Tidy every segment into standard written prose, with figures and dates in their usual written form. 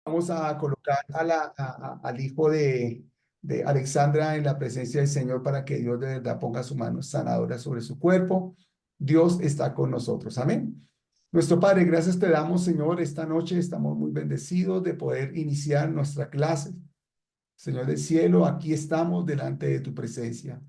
Vamos a colocar al hijo de Alexandra en la presencia del Señor para que Dios de verdad ponga su mano sanadora sobre su cuerpo. Dios está con nosotros. Amén. Nuestro Padre, gracias te damos, Señor. Esta noche estamos muy bendecidos de poder iniciar nuestra clase. Señor del cielo, aquí estamos delante de tu presencia.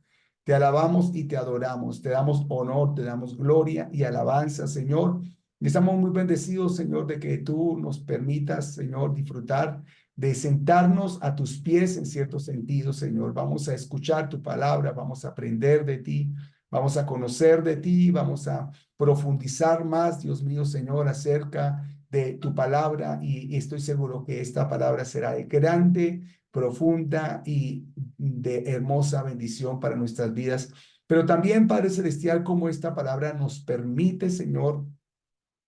Te alabamos y te adoramos. Te damos honor, te damos gloria y alabanza, Señor. Y estamos muy bendecidos, Señor, de que tú nos permitas, Señor, disfrutar de sentarnos a tus pies en cierto sentido, Señor. Vamos a escuchar tu palabra, vamos a aprender de ti, vamos a conocer de ti, vamos a profundizar más, Dios mío, Señor, acerca de tu palabra y estoy seguro que esta palabra será de grande, profunda y de hermosa bendición para nuestras vidas. Pero también, Padre Celestial, como esta palabra nos permite, Señor,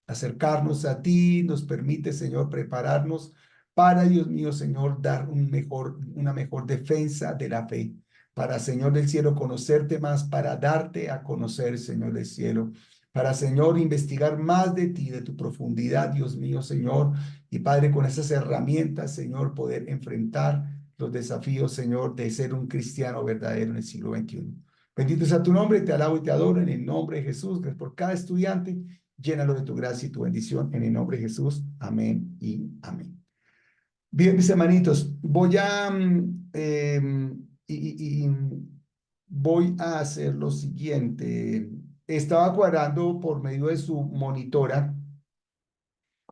acercarnos a ti, nos permite, Señor, prepararnos para, Dios mío, Señor, dar una mejor defensa de la fe. Para, Señor del cielo, conocerte más, para darte a conocer, Señor del cielo. Para, Señor, investigar más de ti, de tu profundidad, Dios mío, Señor. Y, Padre, con esas herramientas, Señor, poder enfrentar los desafíos, Señor, de ser un cristiano verdadero en el siglo XXI. Bendito sea tu nombre, te alabo y te adoro en el nombre de Jesús, gracias por cada estudiante. Llénalo de tu gracia y tu bendición en el nombre de Jesús. Amén y amén. Bien, mis hermanitos, voy a hacer lo siguiente. Estaba cuadrando por medio de su monitora,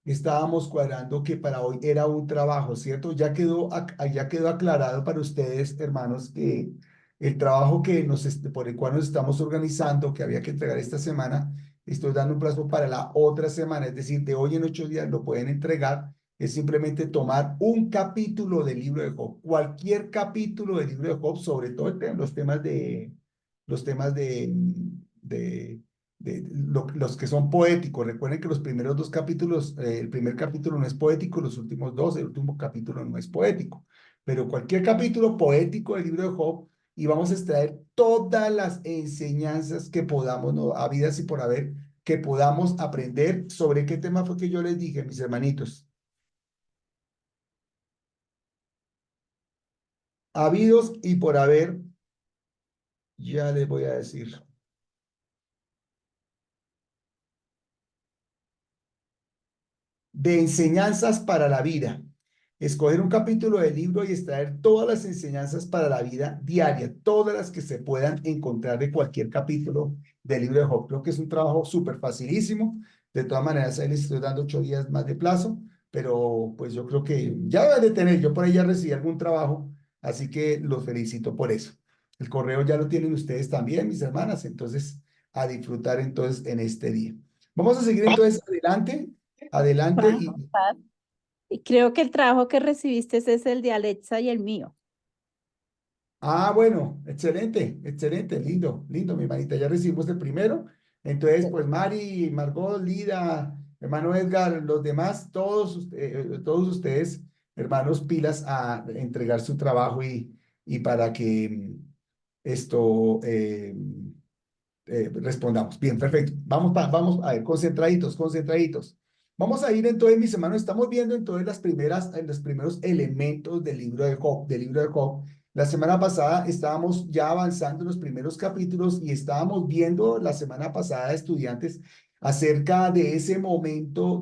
estábamos cuadrando que para hoy era un trabajo, ¿cierto? Ya quedó aclarado para ustedes, hermanos, que el trabajo por el cual nos estamos organizando, que había que entregar esta semana, estoy dando un plazo para la otra semana, es decir, de hoy en 8 días lo pueden entregar, es simplemente tomar un capítulo del libro de Job, cualquier capítulo del libro de Job, sobre todo los temas los que son poéticos. Recuerden que los primeros dos capítulos, el primer capítulo no es poético, los últimos dos, el último capítulo no es poético, pero cualquier capítulo poético del libro de Job y vamos a extraer todas las enseñanzas que podamos, ¿no? Habidas y por haber, que podamos aprender. ¿Sobre qué tema fue que yo les dije, mis hermanitos? Habidos y por haber, ya les voy a decir. De enseñanzas para la vida. Escoger un capítulo del libro y extraer todas las enseñanzas para la vida diaria, todas las que se puedan encontrar de cualquier capítulo del libro de Job. Creo que es un trabajo súper facilísimo. De todas maneras, ahí les estoy dando 8 días más de plazo, pero pues yo creo que ya deben de tener, yo por ahí ya recibí algún trabajo, así que los felicito por eso. El correo ya lo tienen ustedes también, mis hermanas, entonces a disfrutar entonces en este día. Vamos a seguir entonces adelante. Adelante Juan, y, Paz. Y creo que el trabajo que recibiste es el de Alexa y el mío. bueno, excelente, excelente, lindo, lindo, mi hermanita. Ya recibimos el primero. Entonces, pues Mari, Margot, Lida, hermano Edgar, los demás, todos ustedes, hermanos, pilas a entregar su trabajo y para que esto respondamos. Bien, perfecto. Vamos a ver, concentraditos, concentraditos. Vamos a ir entonces, mis hermanos, estamos viendo entonces los primeros elementos del libro de Job, del libro de Job. La semana pasada estábamos ya avanzando en los primeros capítulos y estábamos viendo la semana pasada, estudiantes, acerca de ese momento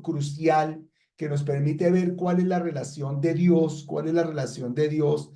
crucial que nos permite ver cuál es la relación de Dios, cuál es la relación de Dios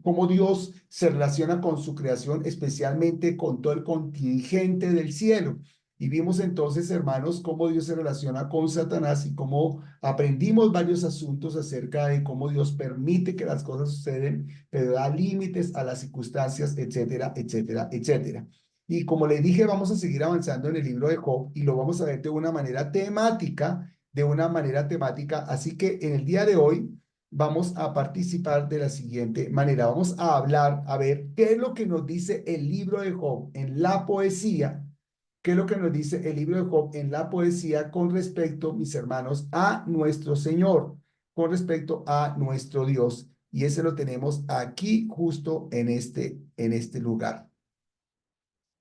cómo Dios se relaciona con su creación, especialmente con todo el contingente del cielo. Y vimos entonces, hermanos, cómo Dios se relaciona con Satanás y cómo aprendimos varios asuntos acerca de cómo Dios permite que las cosas suceden, pero da límites a las circunstancias, etcétera, etcétera, etcétera. Y como le dije, vamos a seguir avanzando en el libro de Job y lo vamos a ver de una manera temática, de una manera temática. Así que en el día de hoy vamos a participar de la siguiente manera. Vamos a hablar, a ver qué es lo que nos dice el libro de Job en la poesía, qué es lo que nos dice el libro de Job en la poesía con respecto, mis hermanos, a nuestro Señor, con respecto a nuestro Dios. Y ese lo tenemos aquí justo en este lugar.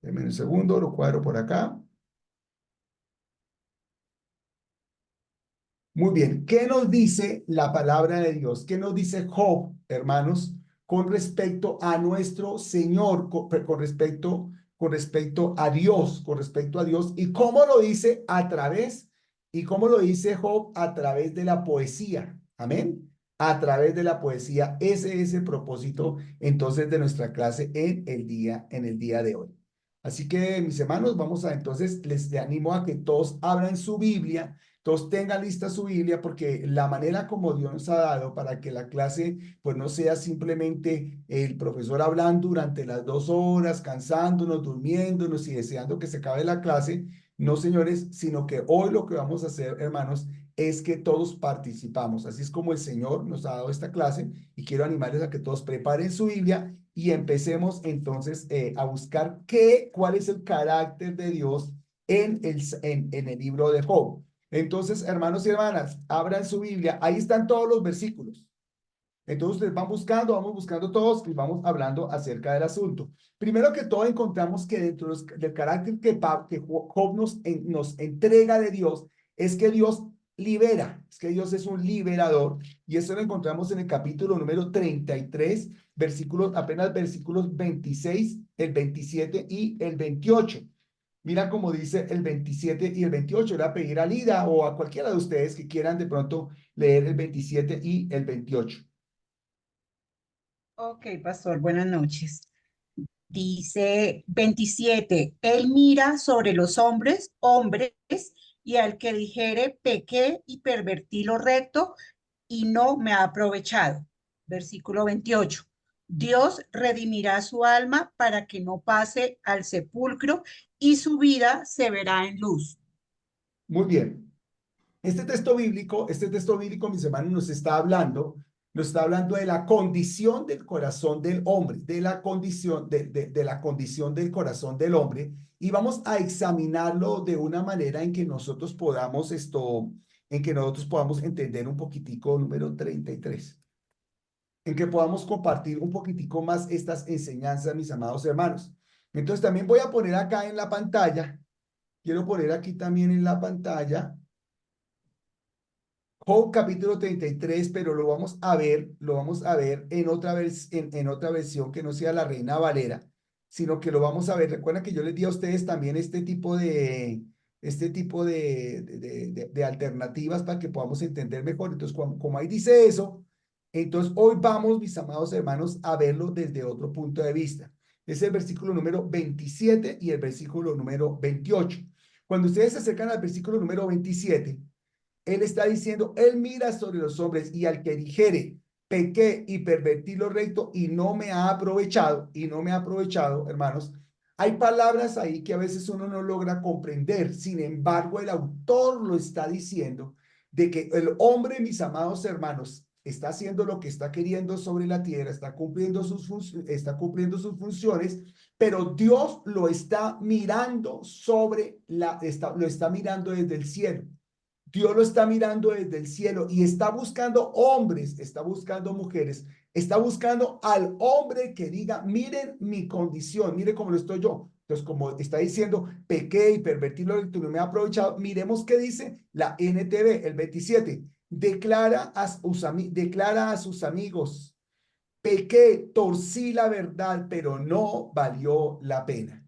Denme un segundo, lo cuadro por acá. Muy bien, ¿qué nos dice la palabra de Dios? ¿Qué nos dice Job, hermanos, con respecto a nuestro Señor, con respecto a Dios, con respecto a Dios? ¿Y cómo lo dice a través, y cómo lo dice Job a través de la poesía? Amén. A través de la poesía. Ese es el propósito entonces de nuestra clase en el día de hoy. Así que, mis hermanos, vamos a entonces, les animo a que todos abran su Biblia, todos tengan lista su Biblia, porque la manera como Dios nos ha dado para que la clase pues no sea simplemente el profesor hablando durante las 2 horas, cansándonos, durmiéndonos y deseando que se acabe la clase, no, señores, sino que hoy lo que vamos a hacer, hermanos, es que todos participamos. Así es como el Señor nos ha dado esta clase y quiero animarles a que todos preparen su Biblia y empecemos entonces a buscar cuál es el carácter de Dios en el libro de Job. Entonces, hermanos y hermanas, abran su Biblia. Ahí están todos los versículos. Entonces, ustedes vamos buscando todos y vamos hablando acerca del asunto. Primero que todo, encontramos que dentro del carácter que Job nos entrega de Dios, es que Dios libera, es que Dios es un liberador. Y eso lo encontramos en el capítulo número 33, versículos, apenas versículos 26, el 27 y el 28. Mira cómo dice el 27 y el 28. Le voy a pedir a Lida o a cualquiera de ustedes que quieran de pronto leer el 27 y el 28. Ok, pastor, buenas noches. Dice 27, él mira sobre los hombres, y al que dijere, pequé y pervertí lo recto y no me ha aprovechado. Versículo 28, Dios redimirá su alma para que no pase al sepulcro y su vida se verá en luz. Muy bien. Este texto bíblico, mis hermanos, nos está hablando de la condición del corazón del hombre, de la condición del corazón del hombre, y vamos a examinarlo de una manera en que nosotros podamos entender un poquitico, número 33, en que podamos compartir un poquitico más estas enseñanzas, mis amados hermanos. Entonces, también voy a poner acá en la pantalla, quiero poner aquí también en la pantalla Job capítulo 33, pero lo vamos a ver en otra versión que no sea la Reina Valera, sino que lo vamos a ver. Recuerden que yo les di a ustedes también este tipo de alternativas para que podamos entender mejor. Entonces, como ahí dice eso, entonces hoy vamos, mis amados hermanos, a verlo desde otro punto de vista. Es el versículo número 27 y el versículo número 28. Cuando ustedes se acercan al versículo número 27, él está diciendo, él mira sobre los hombres y al que dijere, pequé y pervertí lo recto y no me ha aprovechado, hermanos. Hay palabras ahí que a veces uno no logra comprender. Sin embargo, el autor lo está diciendo de que el hombre, mis amados hermanos, está haciendo lo que está queriendo sobre la tierra, está cumpliendo sus funciones, pero Dios lo está mirando lo está mirando desde el cielo. Dios lo está mirando desde el cielo y está buscando hombres, está buscando mujeres, está buscando al hombre que diga, miren mi condición, mire cómo lo estoy yo. Entonces, como está diciendo, pequé y pervertí lo que no me ha aprovechado, miremos qué dice la NTV, el 27. Declara a sus amigos, pequé, torcí la verdad, pero no valió la pena.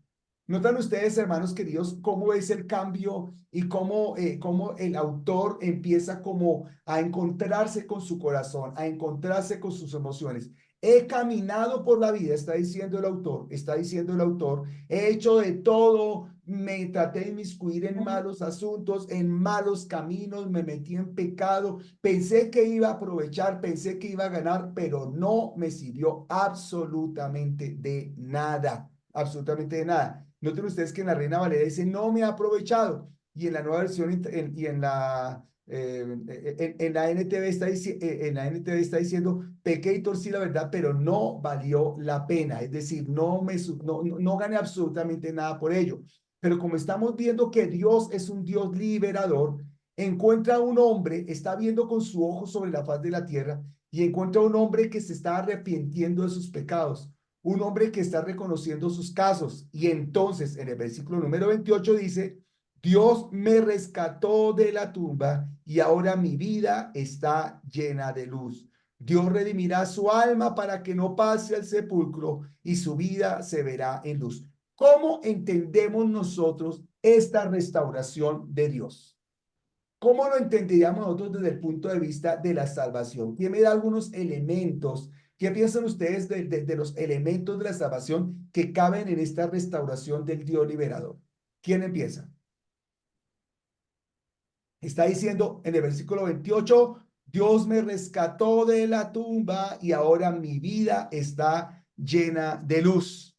¿Notan ustedes, hermanos queridos, cómo es el cambio y cómo el autor empieza como a encontrarse con su corazón, a encontrarse con sus emociones? He caminado por la vida, está diciendo el autor, he hecho de todo, me traté de inmiscuir en malos asuntos, en malos caminos, me metí en pecado, pensé que iba a aprovechar, pensé que iba a ganar, pero no me sirvió absolutamente de nada, absolutamente de nada. Noten ustedes que en la Reina Valera dice, no me ha aprovechado. Y en la nueva versión y en la NTV está diciendo, pequé y torcí la verdad, pero no valió la pena. Es decir, no gané absolutamente nada por ello. Pero como estamos viendo que Dios es un Dios liberador, encuentra a un hombre, está viendo con su ojo sobre la faz de la tierra y encuentra a un hombre que se está arrepintiendo de sus pecados, un hombre que está reconociendo sus casos. Y entonces en el versículo número 28 dice, Dios me rescató de la tumba y ahora mi vida está llena de luz. Dios redimirá su alma para que no pase al sepulcro y su vida se verá en luz. ¿Cómo entendemos nosotros esta restauración de Dios? ¿Cómo lo entenderíamos nosotros desde el punto de vista de la salvación? ¿Quién me da algunos elementos? ¿Qué piensan ustedes de los elementos de la salvación que caben en esta restauración del Dios liberador? ¿Quién empieza? Está diciendo en el versículo 28, Dios me rescató de la tumba y ahora mi vida está llena de luz.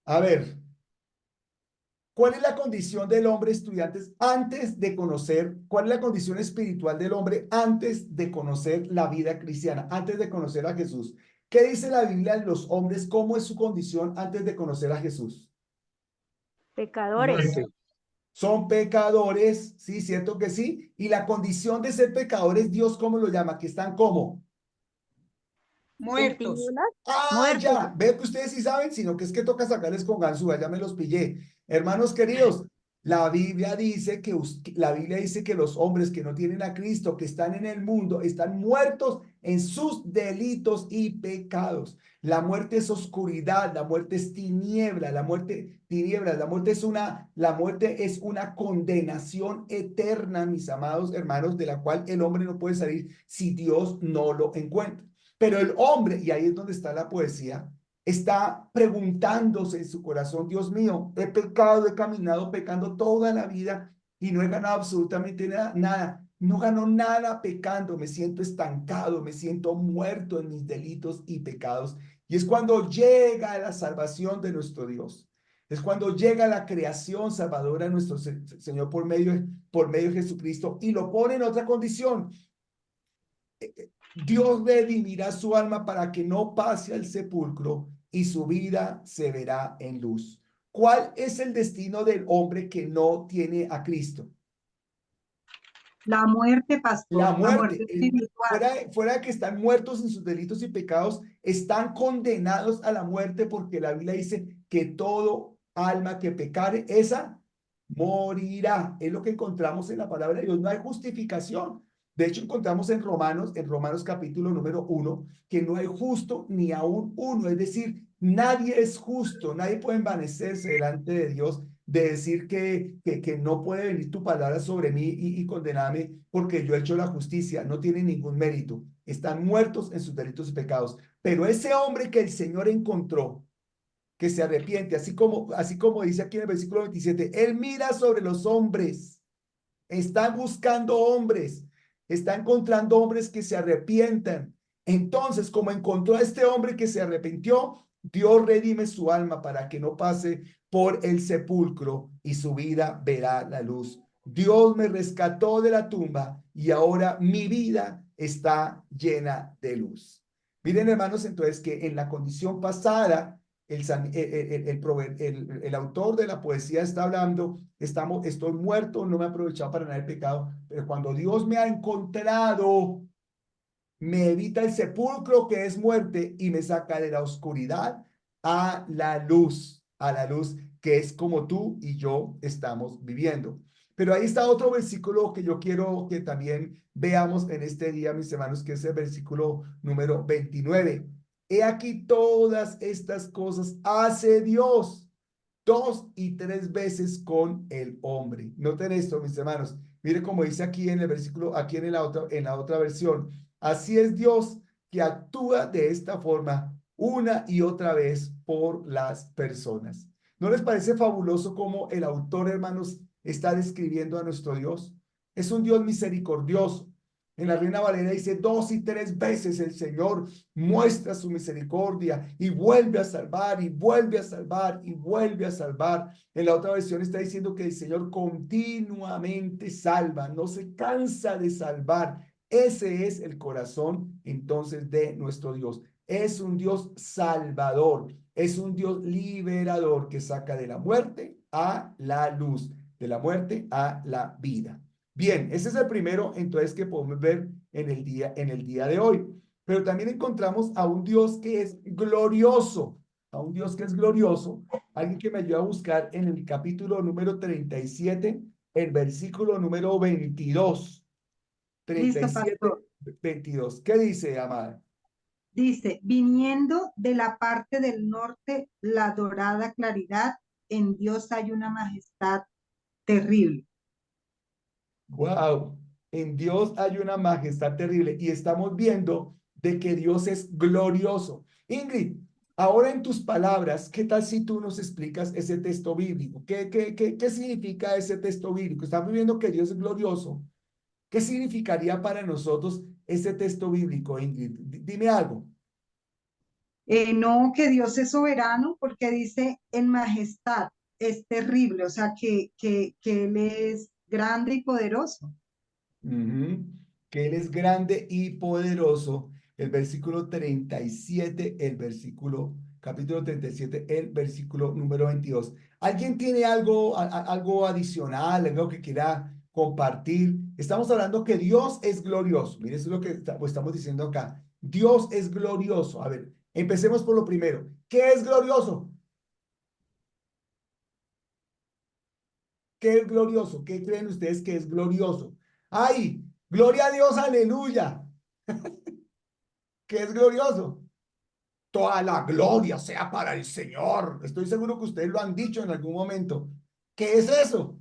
A ver, ¿cuál es la condición del hombre, estudiantes, antes de conocer, cuál es la condición espiritual del hombre antes de conocer la vida cristiana, antes de conocer a Jesús? ¿Qué dice la Biblia de los hombres? ¿Cómo es su condición antes de conocer a Jesús? Pecadores. Muerte. Son pecadores, sí, cierto que sí. Y la condición de ser pecadores, Dios, ¿cómo lo llama? Que están como. En Muertos. tinieblas, Ah, muertos. ya, veo que ustedes sí saben, sino que es que toca sacarles con ganzúa, ya me los pillé. Hermanos queridos, la Biblia dice que los hombres que no tienen a Cristo, que están en el mundo, están muertos en sus delitos y pecados. La muerte es oscuridad, la muerte es tiniebla, tinieblas, la muerte es una condenación eterna, mis amados hermanos, de la cual el hombre no puede salir si Dios no lo encuentra. Pero el hombre, y ahí es donde está la poesía, está preguntándose en su corazón, Dios mío, he pecado, he caminado pecando toda la vida y no he ganado absolutamente nada. No gano nada pecando, me siento estancado, me siento muerto en mis delitos y pecados. Y es cuando llega la salvación de nuestro Dios. Es cuando llega la creación salvadora de nuestro Señor por medio de Jesucristo y lo pone en otra condición. Dios redimirá su alma para que no pase al sepulcro y su vida se verá en luz. ¿Cuál es el destino del hombre que no tiene a Cristo? La muerte, La pastor, la muerte. muerte espiritual. Fuera de que están muertos en sus delitos y pecados, están condenados a la muerte porque la Biblia dice que todo alma que pecare, esa morirá. Es lo que encontramos en la palabra de Dios. No hay justificación. De hecho, encontramos en Romanos capítulo número 1, que no hay justo ni aún uno. Es decir, nadie es justo, nadie puede envanecerse delante de Dios de decir que no puede venir tu palabra sobre mí y condenarme porque yo he hecho la justicia. No tiene ningún mérito. Están muertos en sus delitos y pecados. Pero ese hombre que el Señor encontró, que se arrepiente, así como dice aquí en el versículo 27, Él mira sobre los hombres, está buscando hombres, está encontrando hombres que se arrepientan. Entonces, como encontró a este hombre que se arrepintió, Dios redime su alma para que no pase por el sepulcro y su vida verá la luz. Dios me rescató de la tumba y ahora mi vida está llena de luz. Miren, hermanos, entonces que en la condición pasada, el autor de la poesía está hablando, estoy muerto, no me he aprovechado para nada el pecado, pero cuando Dios me ha encontrado, me evita el sepulcro que es muerte y me saca de la oscuridad a la luz que es como tú y yo estamos viviendo. Pero ahí está otro versículo que yo quiero que también veamos en este día, mis hermanos, que es el versículo número 29. He aquí todas estas cosas hace Dios 2 y 3 veces con el hombre. Noten esto, mis hermanos. Mire cómo dice aquí en el versículo, aquí en la otra versión. Así es Dios que actúa de esta forma una y otra vez por las personas. ¿No les parece fabuloso cómo el autor, hermanos, está describiendo a nuestro Dios? Es un Dios misericordioso. En la Reina Valera dice 2 y 3 veces el Señor muestra su misericordia y vuelve a salvar y vuelve a salvar y vuelve a salvar. En la otra versión está diciendo que el Señor continuamente salva, no se cansa de salvar. Ese es el corazón entonces de nuestro Dios. Es un Dios salvador, es un Dios liberador que saca de la muerte a la luz, de la muerte a la vida. Bien, ese es el primero, entonces, que podemos ver en el día de hoy. Pero también encontramos a un Dios que es glorioso, a un Dios que es glorioso. Alguien que me ayuda a buscar en el capítulo número 37, el versículo número 22. Listo, 37, pastor. 22. ¿Qué dice, amada? Dice, viniendo de la parte del norte, la dorada claridad, en Dios hay una majestad terrible. Wow, en Dios hay una majestad terrible y estamos viendo de que Dios es glorioso. Ingrid, ahora en tus palabras, ¿qué tal si tú nos explicas ese texto bíblico? ¿Qué significa ese texto bíblico? Estamos viendo que Dios es glorioso. ¿Qué significaría para nosotros ese texto bíblico, Ingrid? Dime algo. No, que Dios es soberano porque dice en majestad, es terrible, o sea, que Él es grande y poderoso. Ujú. Que Él es grande y poderoso. El versículo 37, el versículo, capítulo 37, el versículo número 22. ¿Alguien tiene algo, algo adicional, algo que quiera compartir? Estamos hablando que Dios es glorioso. Mire, eso es lo que estamos diciendo acá. Dios es glorioso. A ver, empecemos por lo primero. ¿Qué es glorioso? ¿Qué es glorioso? ¿Qué creen ustedes que es glorioso? ¡Ay! ¡Gloria a Dios! ¡Aleluya! ¿Qué es glorioso? Toda la gloria sea para el Señor. Estoy seguro que ustedes lo han dicho en algún momento. ¿Qué es eso?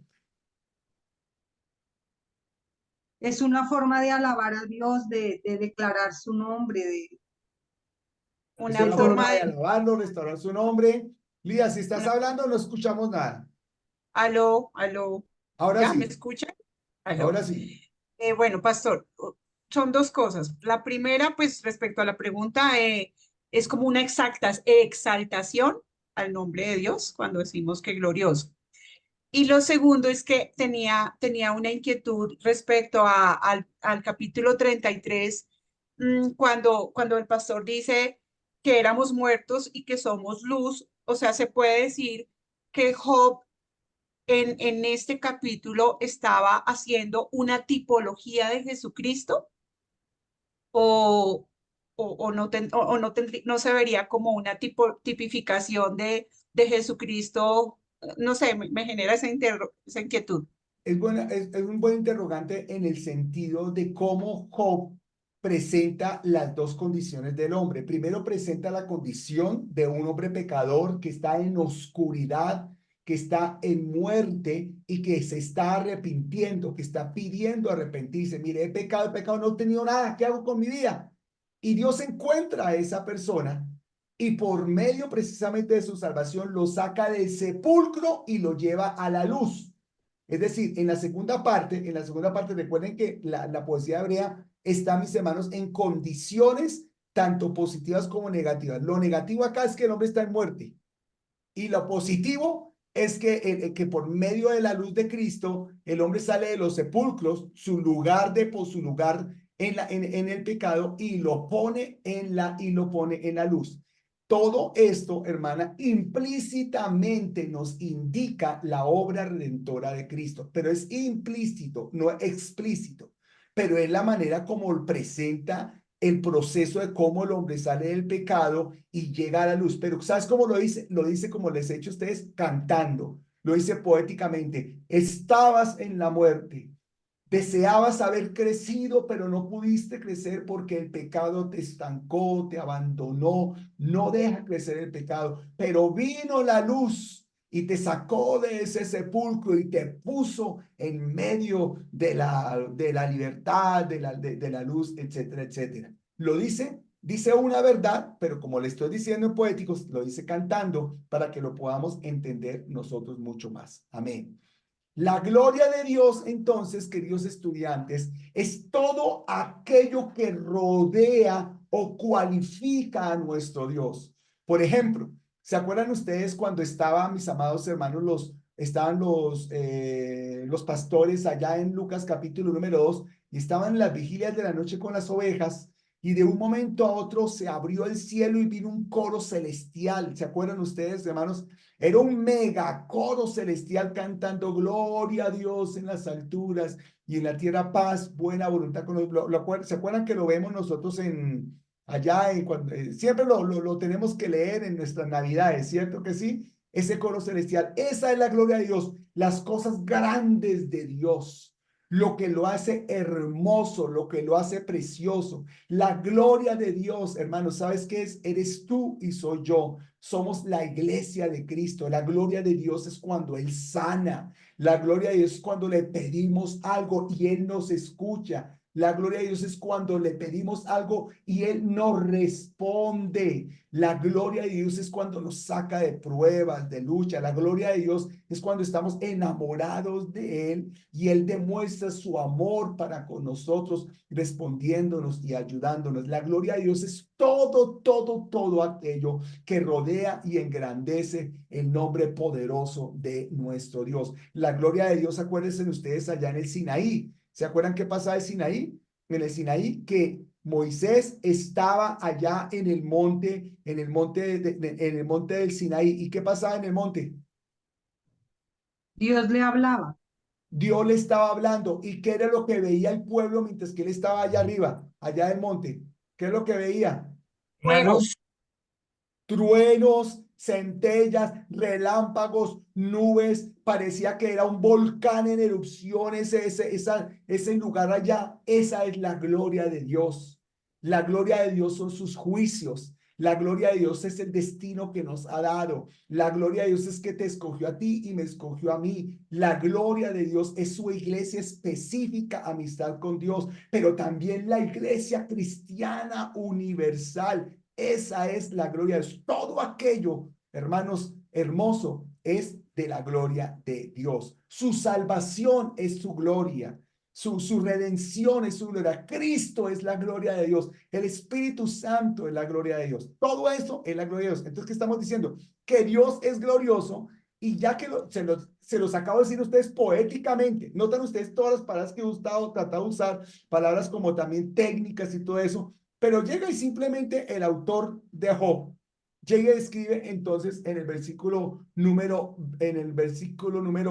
Es una forma de alabar a Dios, de declarar su nombre, Es Una una de forma forma de de, alabarlo, restaurar su nombre. Lía, si estás una, hablando, no escuchamos nada. aló, aló, Ahora ¿ya me sí, escuchan? Aló. ahora sí. Bueno, pastor, son dos cosas. La primera, pues respecto a la pregunta, es como una exaltación al nombre de Dios cuando decimos que glorioso. Y lo segundo es que tenía una inquietud respecto al capítulo 33, cuando el pastor dice que éramos muertos y que somos luz. O sea, se puede decir que Job en este capítulo estaba haciendo una tipología de Jesucristo o, o no, o no, no se vería como una tipificación de Jesucristo. No sé, me genera esa inquietud. Es un buen interrogante en el sentido de cómo Job presenta las dos condiciones del hombre. Primero presenta la condición de un hombre pecador que está en oscuridad, que está en muerte y que se está arrepintiendo, que está pidiendo arrepentirse. Mire, he pecado, no he tenido nada. ¿Qué hago con mi vida? Y Dios encuentra a esa persona y por medio precisamente de su salvación lo saca del sepulcro y lo lleva a la luz. Es decir, en la segunda parte, recuerden que la poesía hebrea está, mis hermanos, en condiciones tanto positivas como negativas. Lo negativo acá es que el hombre está en muerte y lo positivo es que por medio de la luz de Cristo, el hombre sale de los sepulcros, su lugar en el pecado y lo pone en la luz. Todo esto, hermana, implícitamente nos indica la obra redentora de Cristo, pero es implícito, no explícito, pero es la manera como presenta el proceso de cómo el hombre sale del pecado y llega a la luz. Pero ¿sabes cómo lo dice? Lo dice como les he hecho a ustedes, cantando. Lo dice poéticamente. Estabas en la muerte. Deseabas haber crecido, pero no pudiste crecer porque el pecado te estancó, te abandonó, no deja crecer el pecado. Pero vino la luz y te sacó de ese sepulcro y te puso en medio de la libertad, de la luz, etcétera, etcétera. Lo dice una verdad, pero como le estoy diciendo en poéticos, lo dice cantando para que lo podamos entender nosotros mucho más. Amén. La gloria de Dios, entonces, queridos estudiantes, es todo aquello que rodea o cualifica a nuestro Dios. Por ejemplo, ¿se acuerdan ustedes cuando estaban, mis amados hermanos, estaban los pastores allá en Lucas capítulo número 2 y estaban en las vigilias de la noche con las ovejas y de un momento a otro se abrió el cielo y vino un coro celestial. ¿Se acuerdan ustedes, hermanos? Era un mega coro celestial cantando gloria a Dios en las alturas y en la tierra paz, buena voluntad con los. ¿Se acuerdan que lo vemos nosotros allá siempre lo tenemos que leer en nuestras navidades, ¿cierto que sí? Ese coro celestial, esa es la gloria de Dios, las cosas grandes de Dios, lo que lo hace hermoso, lo que lo hace precioso, la gloria de Dios, hermanos. ¿Sabes qué es? Eres tú y soy yo. Somos la iglesia de Cristo. La gloria de Dios es cuando Él sana. La gloria de Dios es cuando le pedimos algo y Él nos escucha. La gloria de Dios es cuando le pedimos algo y Él nos responde. La gloria de Dios es cuando nos saca de pruebas, de lucha. La gloria de Dios es cuando estamos enamorados de Él y Él demuestra su amor para con nosotros, respondiéndonos y ayudándonos. La gloria de Dios es todo aquello que rodea y engrandece el nombre poderoso de nuestro Dios. La gloria de Dios, acuérdense ustedes allá en el Sinaí. ¿Se acuerdan qué pasaba en Sinaí? En el Sinaí, que Moisés estaba allá en el monte, en el monte del Sinaí. ¿Y qué pasaba en el monte? Dios le hablaba. Dios le estaba hablando. ¿Y qué era lo que veía el pueblo mientras que él estaba allá arriba, allá del monte? ¿Qué es lo que veía? Una Fuego. luz. Truenos, centellas, relámpagos, nubes. Parecía que era un volcán en erupción ese lugar allá. Esa es la gloria de Dios. La gloria de Dios son sus juicios. La gloria de Dios es el destino que nos ha dado. La gloria de Dios es que te escogió a ti y me escogió a mí. La gloria de Dios es su iglesia específica, amistad con Dios, pero también la iglesia cristiana universal. Esa es la gloria de Dios. Todo aquello, hermanos, hermoso, es de la gloria de Dios. Su salvación es su gloria. Su redención es su gloria. Cristo es la gloria de Dios. El Espíritu Santo es la gloria de Dios. Todo eso es la gloria de Dios. Entonces, ¿qué estamos diciendo? Que Dios es glorioso y ya que se los acabo de decir a ustedes poéticamente. Notan ustedes todas las palabras que he tratado de usar, palabras como también técnicas y todo eso. Pero llega y simplemente el autor de Job llega y escribe entonces en el versículo número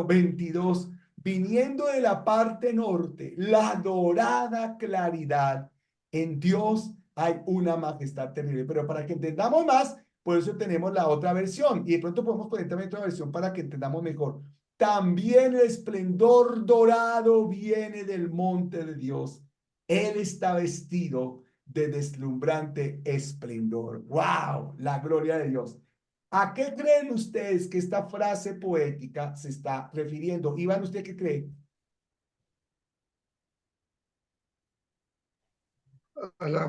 22, viniendo de la parte norte, la dorada claridad, en Dios hay una majestad terrible. Pero para que entendamos más, por eso tenemos la otra versión y de pronto podemos poner también otra versión para que entendamos mejor. También el esplendor dorado viene del monte de Dios. Él está vestido de deslumbrante esplendor. ¡Wow! La gloria de Dios. ¿A qué creen ustedes que esta frase poética se está refiriendo? Iván, ¿usted qué cree? A la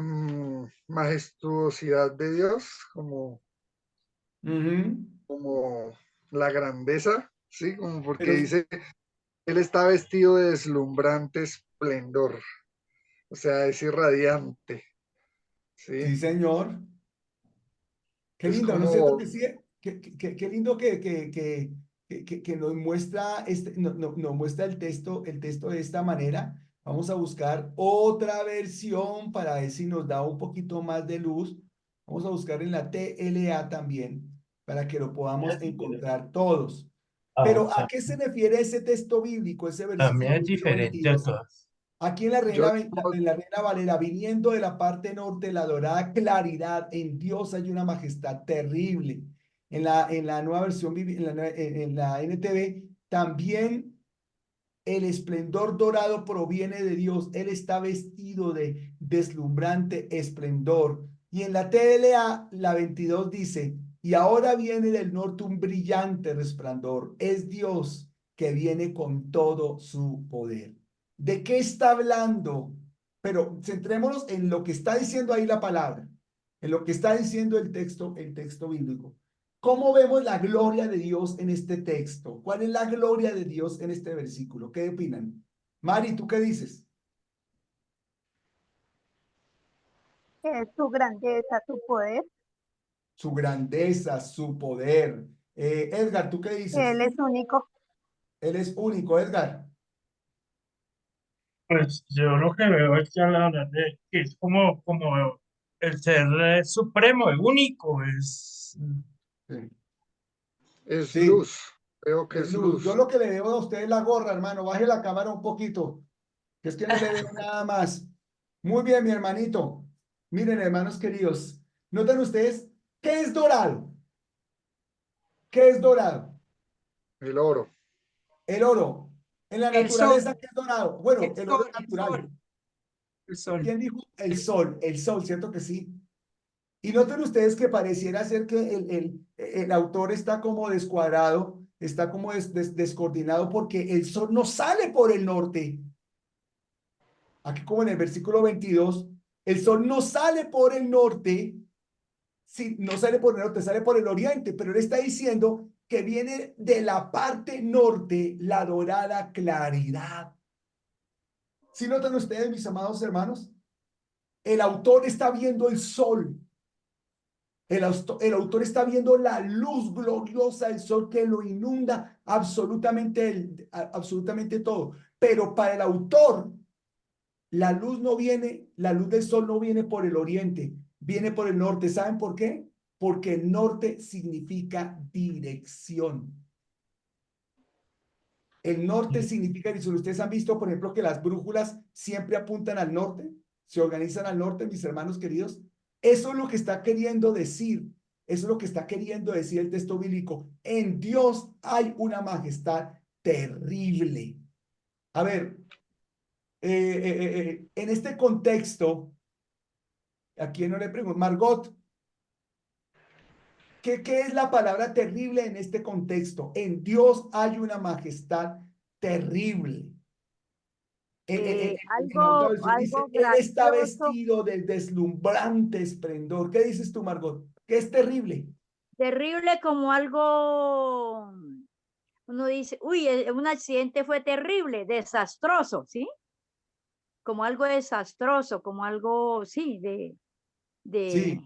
majestuosidad de Dios, como la grandeza, ¿sí? Como porque Pero dice, Él está vestido de deslumbrante esplendor, o sea, es irradiante, ¿sí? sí, señor. Qué Es lindo, ¿no es cierto como, que sí? Qué lindo que nos muestra, nos muestra el texto de esta manera. Vamos a buscar otra versión para ver si nos da un poquito más de luz. Vamos a buscar en la TLA también para que lo podamos encontrar todos. Ah, Pero ¿a qué se refiere ese texto bíblico, ese también versículo es número diferente a 22? todas. Aquí en la yo, Reina Valera, viniendo de la parte norte, la dorada claridad, en Dios hay una majestad terrible. En la nueva versión, en la NTV, también el esplendor dorado proviene de Dios. Él está vestido de deslumbrante esplendor. Y en la TLA, la 22 dice, y ahora viene del norte un brillante resplandor. Es Dios que viene con todo su poder. ¿De qué está hablando? Pero centrémonos en lo que está diciendo ahí la palabra, en lo que está diciendo el texto bíblico. ¿Cómo vemos la gloria de Dios en este texto? ¿Cuál es la gloria de Dios en este versículo? ¿Qué opinan? Mari, ¿tú qué dices? Es tu grandeza, tu poder. Su grandeza, su poder. Edgar, ¿tú qué dices? Él es único. Él es único, Edgar. Pues yo lo que veo es que hablar de que es como el ser supremo, el único, es Sí. Es Sí, luz, veo que es es luz. Yo luz. lo que le veo a usted es la gorra, hermano. Baje la cámara un poquito, que es que no le veo nada más. Muy bien, mi hermanito. Miren, hermanos queridos, ¿notan ustedes qué es dorado? ¿Qué es dorado? El oro. El oro. En la El sol, naturaleza, ¿qué es dorado? Bueno, el el oro sol, es el natural. sol, el sol. ¿Quién dijo? El sol, ¿cierto que sí? Y noten ustedes que pareciera ser que el autor está como descuadrado, está como descoordinado porque el sol no sale por el norte. Aquí como en el versículo 22, el sol no sale por el norte, sí, no sale por el norte, sale por el oriente, pero él está diciendo que viene de la parte norte la dorada claridad. ¿Sí notan ustedes, mis amados hermanos? El autor está viendo el sol. El autor está viendo la luz gloriosa del sol que lo inunda absolutamente todo. Pero para el autor, la luz no viene, la luz del sol no viene por el oriente, viene por el norte. ¿Saben por qué? Porque el norte significa dirección. El norte significa dirección. Ustedes han visto, por ejemplo, que las brújulas siempre apuntan al norte, se organizan al norte, mis hermanos queridos. Eso es lo que está queriendo decir. Eso es lo que está queriendo decir el texto bíblico. En Dios hay una majestad terrible. A ver, en este contexto, ¿a quién no le pregunto? Margot, ¿qué es la palabra terrible en este contexto? En Dios hay una majestad terrible. En la otra versión dice, Algo Él está grandioso, vestido del deslumbrante esplendor. ¿Qué dices tú, Margot? ¿Qué es terrible? terrible como algo, uno dice, uy, un accidente fue terrible, desastroso, ¿sí? Como algo desastroso, como algo, sí, de, Sí,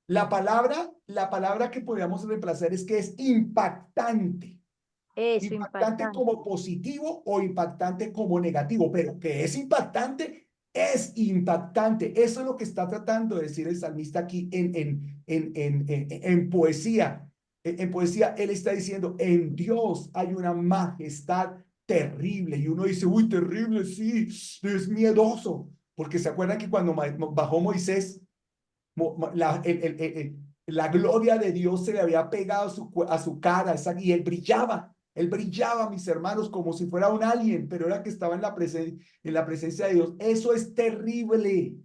la palabra que podríamos reemplazar es que es impactante. eso, Impactante impactante. como positivo o impactante como negativo, pero que es impactante. Eso es lo que está tratando de decir el salmista aquí en poesía. En poesía, él está diciendo, en Dios hay una majestad terrible. Y uno dice, uy, terrible, sí, es miedoso. Porque se acuerdan que cuando bajó Moisés, la gloria de Dios se le había pegado a su cara y él brillaba, mis hermanos, como si fuera un alien, pero era que estaba en la presencia de Dios. Eso es terrible,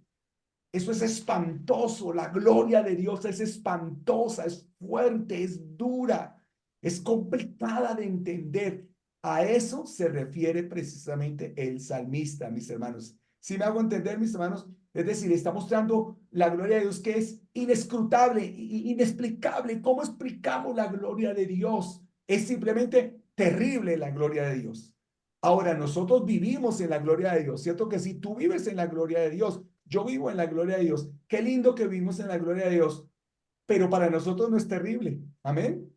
eso es espantoso, la gloria de Dios es espantosa, es fuerte, es dura, es complicada de entender. A eso se refiere precisamente el salmista, mis hermanos. ¿Sí me hago entender, mis hermanos? Es decir, está mostrando la gloria de Dios que es inescrutable, inexplicable. ¿Cómo explicamos la gloria de Dios? Es simplemente terrible la gloria de Dios. Ahora, nosotros vivimos en la gloria de Dios, ¿cierto que sí? Tú vives en la gloria de Dios, yo vivo en la gloria de Dios. Qué lindo que vivimos en la gloria de Dios, pero para nosotros no es terrible. Amén.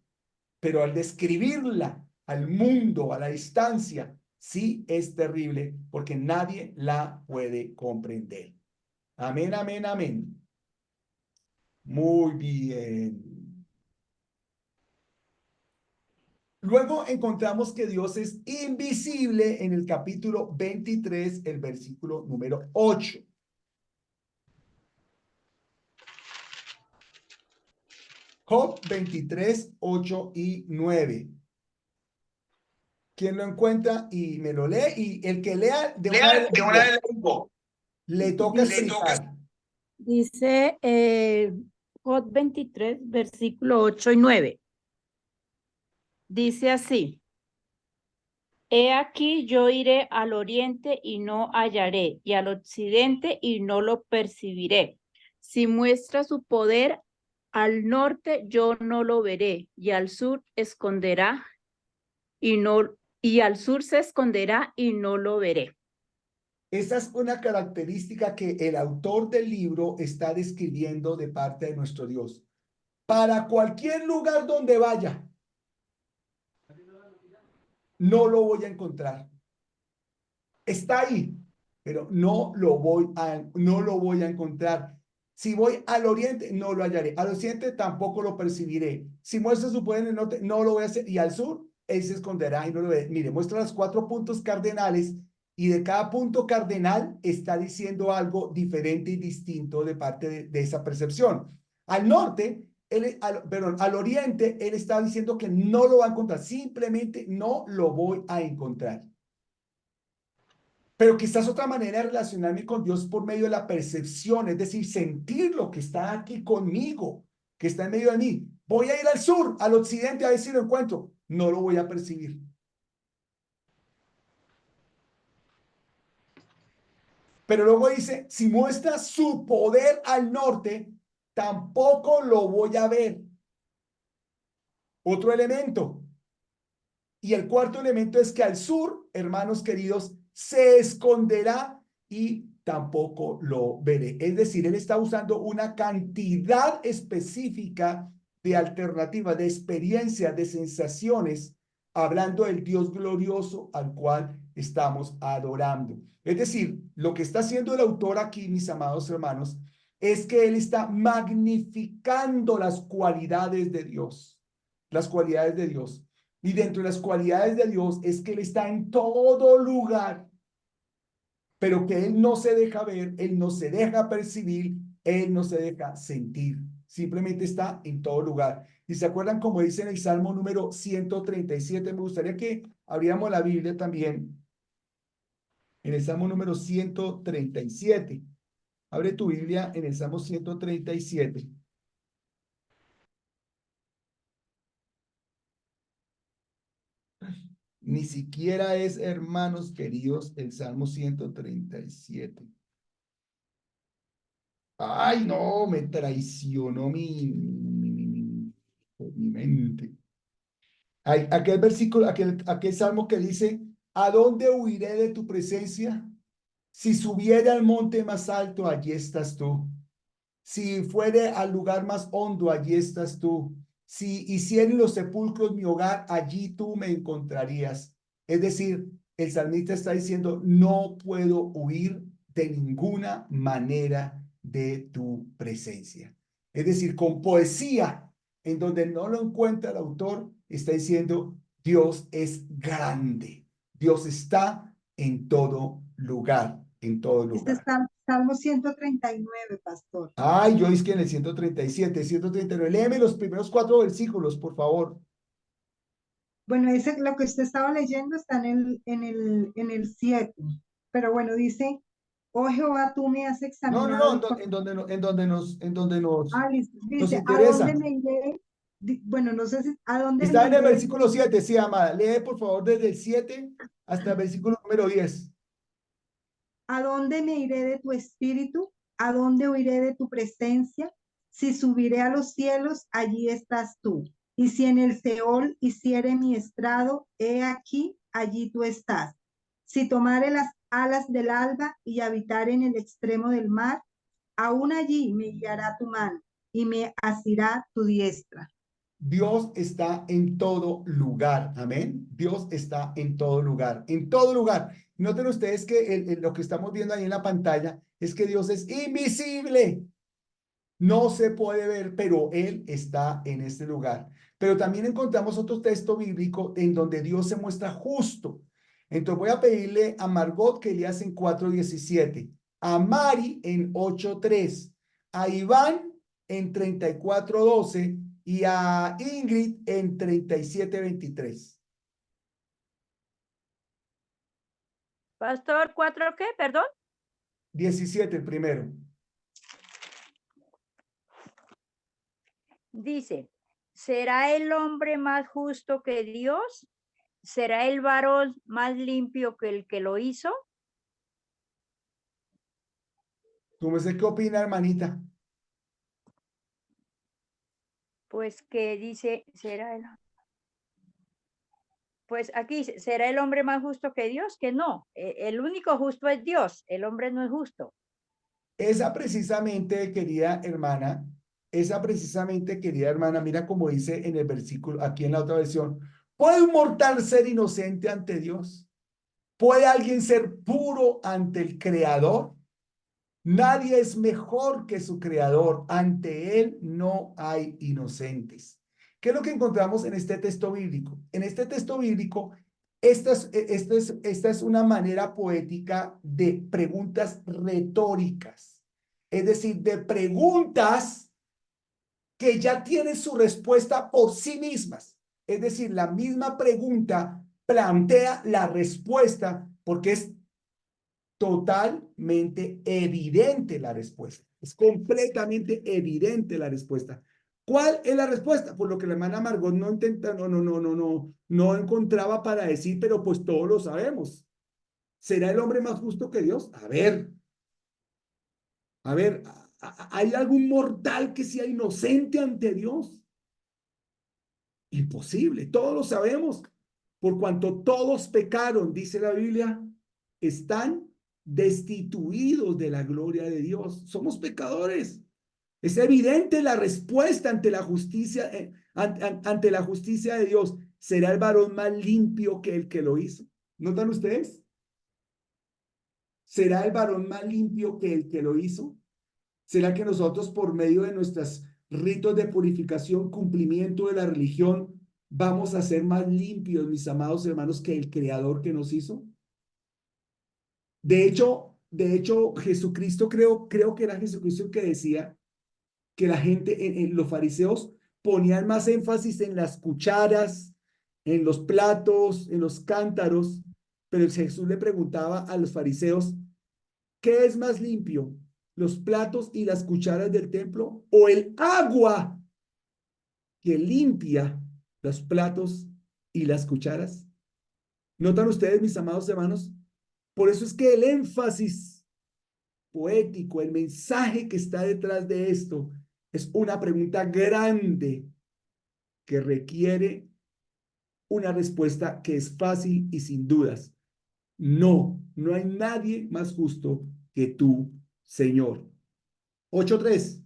Pero al describirla al mundo, a la distancia, sí es terrible porque nadie la puede comprender. Amén, amén, amén. Muy bien. Luego encontramos que Dios es invisible en el capítulo 23, el versículo número 8. Job 23, 8 y 9. ¿Quién lo encuentra y me lo lee? Y el que lea de una vez le toca Dice, explicar. dice Job 23, versículo 8 y 9. Dice así. He aquí yo iré al oriente y no hallaré, y al occidente y no lo percibiré. Si muestra su poder al norte, yo no lo veré, y al sur esconderá y al sur se esconderá y no lo veré. Esa es una característica que el autor del libro está describiendo de parte de nuestro Dios. Para cualquier lugar donde vaya, no lo voy a encontrar. Está ahí, pero no lo voy a encontrar. Si voy al oriente, no lo hallaré. Al occidente tampoco lo percibiré. Si muestra su poder en el norte, no lo voy a hacer. Y al sur, él se esconderá y no lo ve. Mire, muestra los 4 puntos cardenales y de cada punto cardenal está diciendo algo diferente y distinto de parte de esa percepción. Al norte, al oriente, él está diciendo que no lo va a encontrar. Simplemente no lo voy a encontrar. Pero quizás otra manera de relacionarme con Dios por medio de la percepción, es decir, sentir lo que está aquí conmigo, que está en medio de mí. Voy a ir al sur, al occidente, a ver si lo encuentro. No lo voy a percibir. Pero luego dice, si muestra su poder al norte, tampoco lo voy a ver. Otro elemento. Y el cuarto elemento es que al sur, hermanos queridos, se esconderá y tampoco lo veré. Es decir, él está usando una cantidad específica de alternativas, de experiencias, de sensaciones, hablando del Dios glorioso al cual estamos adorando. Es decir, lo que está haciendo el autor aquí, mis amados hermanos, es que él está magnificando las cualidades de Dios. Las cualidades de Dios. Y dentro de las cualidades de Dios es que Él está en todo lugar, pero que Él no se deja ver, Él no se deja percibir, Él no se deja sentir. Simplemente está en todo lugar. Y se acuerdan como dice en el Salmo número 137, me gustaría que abriéramos la Biblia también. En el Salmo número 137. Abre tu Biblia en el Salmo 137. Ni siquiera es, hermanos queridos, el Salmo 137. Ay, no, me traicionó mi mente. Aquel versículo, aquel salmo que dice, ¿a dónde huiré de tu presencia? Si subiera al monte más alto, allí estás tú. Si fuere al lugar más hondo, allí estás tú. Si hiciera en los sepulcros mi hogar, allí tú me encontrarías. Es decir, el salmista está diciendo, no puedo huir de ninguna manera de tu presencia. Es decir, con poesía, en donde no lo encuentra el autor, está diciendo, Dios es grande. Dios está en todo lugar, en todo Este lugar. es Salmo 139, pastor. Ay, yo es que en el 137, 139. Léeme los primeros 4 versículos, por favor. Bueno, ese, lo que usted estaba leyendo está en el 7. Pero bueno, dice, oh Jehová, tú me has No, examinado y en donde nos dice, ¿a dónde interesa. me iré? Bueno, no sé si, ¿a dónde Está me en el iré de tu versículo 7, sí, amada. Lee, por favor, desde el 7 hasta el versículo número 10. ¿A dónde me iré de tu espíritu? ¿A dónde huiré de tu presencia? Si subiré a los cielos, allí estás tú. Y si en el Seol hiciere mi estrado, he aquí, allí tú estás. Si tomare las alas del alba y habitar en el extremo del mar, aún allí me guiará tu mano y me asirá tu diestra. Dios está en todo lugar. Amén. Dios está en todo lugar. En todo lugar. Noten ustedes que lo que estamos viendo ahí en la pantalla es que Dios es invisible. No se puede ver, pero Él está en este lugar. Pero también encontramos otro texto bíblico en donde Dios se muestra justo. Entonces voy a pedirle a Margot que leas en 4:17, a Mari en 8:3, a Iván en 34:12 y a Ingrid en 37:23. Pastor, ¿4 qué? Perdón. 17 el primero. Dice, ¿será el hombre más justo que Dios? ¿Será el varón más limpio que el que lo hizo? ¿Tú me sé qué opina, hermanita? Pues que dice, pues aquí dice, ¿será el hombre más justo que Dios? Que no, el único justo es Dios, el hombre no es justo. Esa precisamente, querida hermana, mira como dice en el versículo, aquí en la otra versión, ¿puede un mortal ser inocente ante Dios? ¿Puede alguien ser puro ante el Creador? Nadie es mejor que su Creador. Ante Él no hay inocentes. ¿Qué es lo que encontramos en este texto bíblico? En este texto bíblico, esta es una manera poética de preguntas retóricas. Es decir, de preguntas que ya tienen su respuesta por sí mismas. Es decir, la misma pregunta plantea la respuesta porque es totalmente evidente la respuesta. Es completamente evidente la respuesta. ¿Cuál es la respuesta? Por lo que la hermana Margot no intenta, no encontraba para decir, pero pues todos lo sabemos. ¿Será el hombre más justo que Dios? A ver, ¿hay algún mortal que sea inocente ante Dios? Imposible, todos lo sabemos. Por cuanto todos pecaron, dice la Biblia, están destituidos de la gloria de Dios. Somos pecadores. Es evidente la respuesta ante la justicia, ante la justicia de Dios. ¿Será el varón más limpio que el que lo hizo? ¿Notan ustedes? ¿Será el varón más limpio que el que lo hizo? ¿Será que nosotros por medio de nuestros ritos de purificación, cumplimiento de la religión, vamos a ser más limpios, mis amados hermanos, que el Creador que nos hizo? De hecho, Jesucristo, creo que era Jesucristo el que decía que la gente, los fariseos, ponían más énfasis en las cucharas, en los platos, en los cántaros, pero Jesús le preguntaba a los fariseos, ¿qué es más limpio? ¿Los platos y las cucharas del templo o el agua que limpia los platos y las cucharas? ¿Notan ustedes, mis amados hermanos? Por eso es que el énfasis poético, el mensaje que está detrás de esto, es una pregunta grande que requiere una respuesta que es fácil y sin dudas. No, no hay nadie más justo que tú, Señor. 8:3.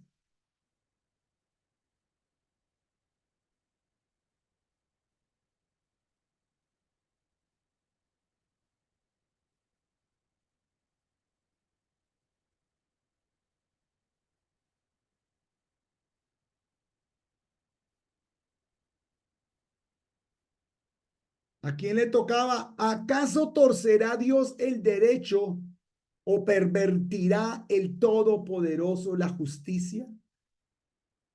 ¿A quién le tocaba? ¿Acaso torcerá Dios el derecho o pervertirá el Todopoderoso la justicia?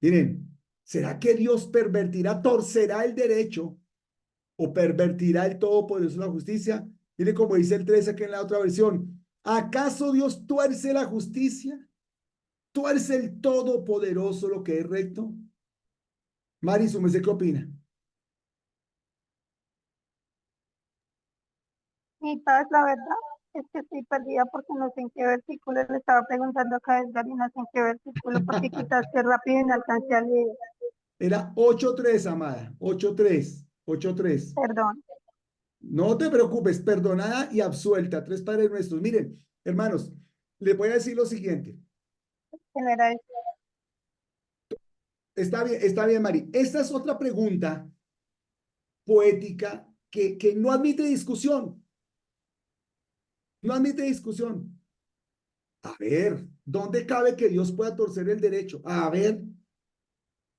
Miren, ¿será que Dios pervertirá, torcerá el derecho o pervertirá el Todopoderoso la justicia? Mire como dice el 13 aquí en la otra versión. ¿Acaso Dios tuerce la justicia? ¿Tuerce el Todopoderoso lo que es recto? Mari, ¿su merced qué opina? Y Paz, la verdad es que estoy perdida porque no sé en qué versículo. Le estaba preguntando acá a Edgar y no sé en qué versículo porque quizás que rápido y no alcancé a leer. Era 8:3, amada. 8:3. 8:3. Perdón. No te preocupes, perdonada y absuelta. 3 Padres Nuestros. Miren, hermanos, les voy a decir lo siguiente. Que no era eso. Está bien, Mari. Esta es otra pregunta poética que no admite discusión. No admite discusión. A ver, ¿dónde cabe que Dios pueda torcer el derecho? A ver.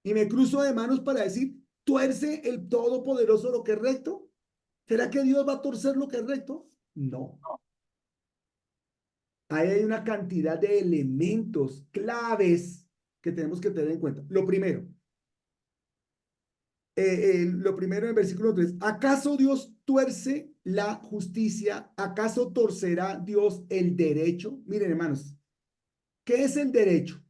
Y me cruzo de manos para decir, ¿tuerce el Todopoderoso lo que es recto? ¿Será que Dios va a torcer lo que es recto? No. Ahí hay una cantidad de elementos claves que tenemos que tener en cuenta. Lo primero en el versículo 3, ¿acaso Dios tuerce la justicia? ¿Acaso torcerá Dios el derecho? Miren, hermanos, ¿qué es el derecho?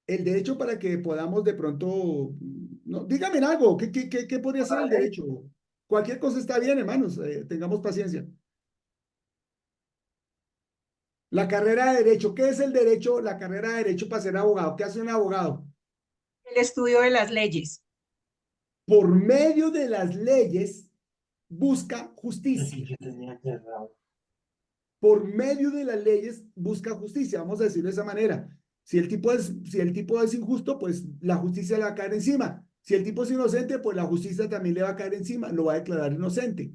El derecho para que podamos de pronto, no, díganme algo, ¿qué podría ser el derecho? Cualquier cosa está bien, hermanos, tengamos paciencia. La carrera de derecho, ¿qué es el derecho? La carrera de derecho para ser abogado. ¿Qué hace un abogado? El estudio de las leyes. Por medio de las leyes busca justicia. Por medio de las leyes busca justicia, vamos a decirlo de esa manera. Si el tipo es injusto, pues la justicia le va a caer encima. Si el tipo es inocente, pues la justicia también le va a caer encima, lo va a declarar inocente.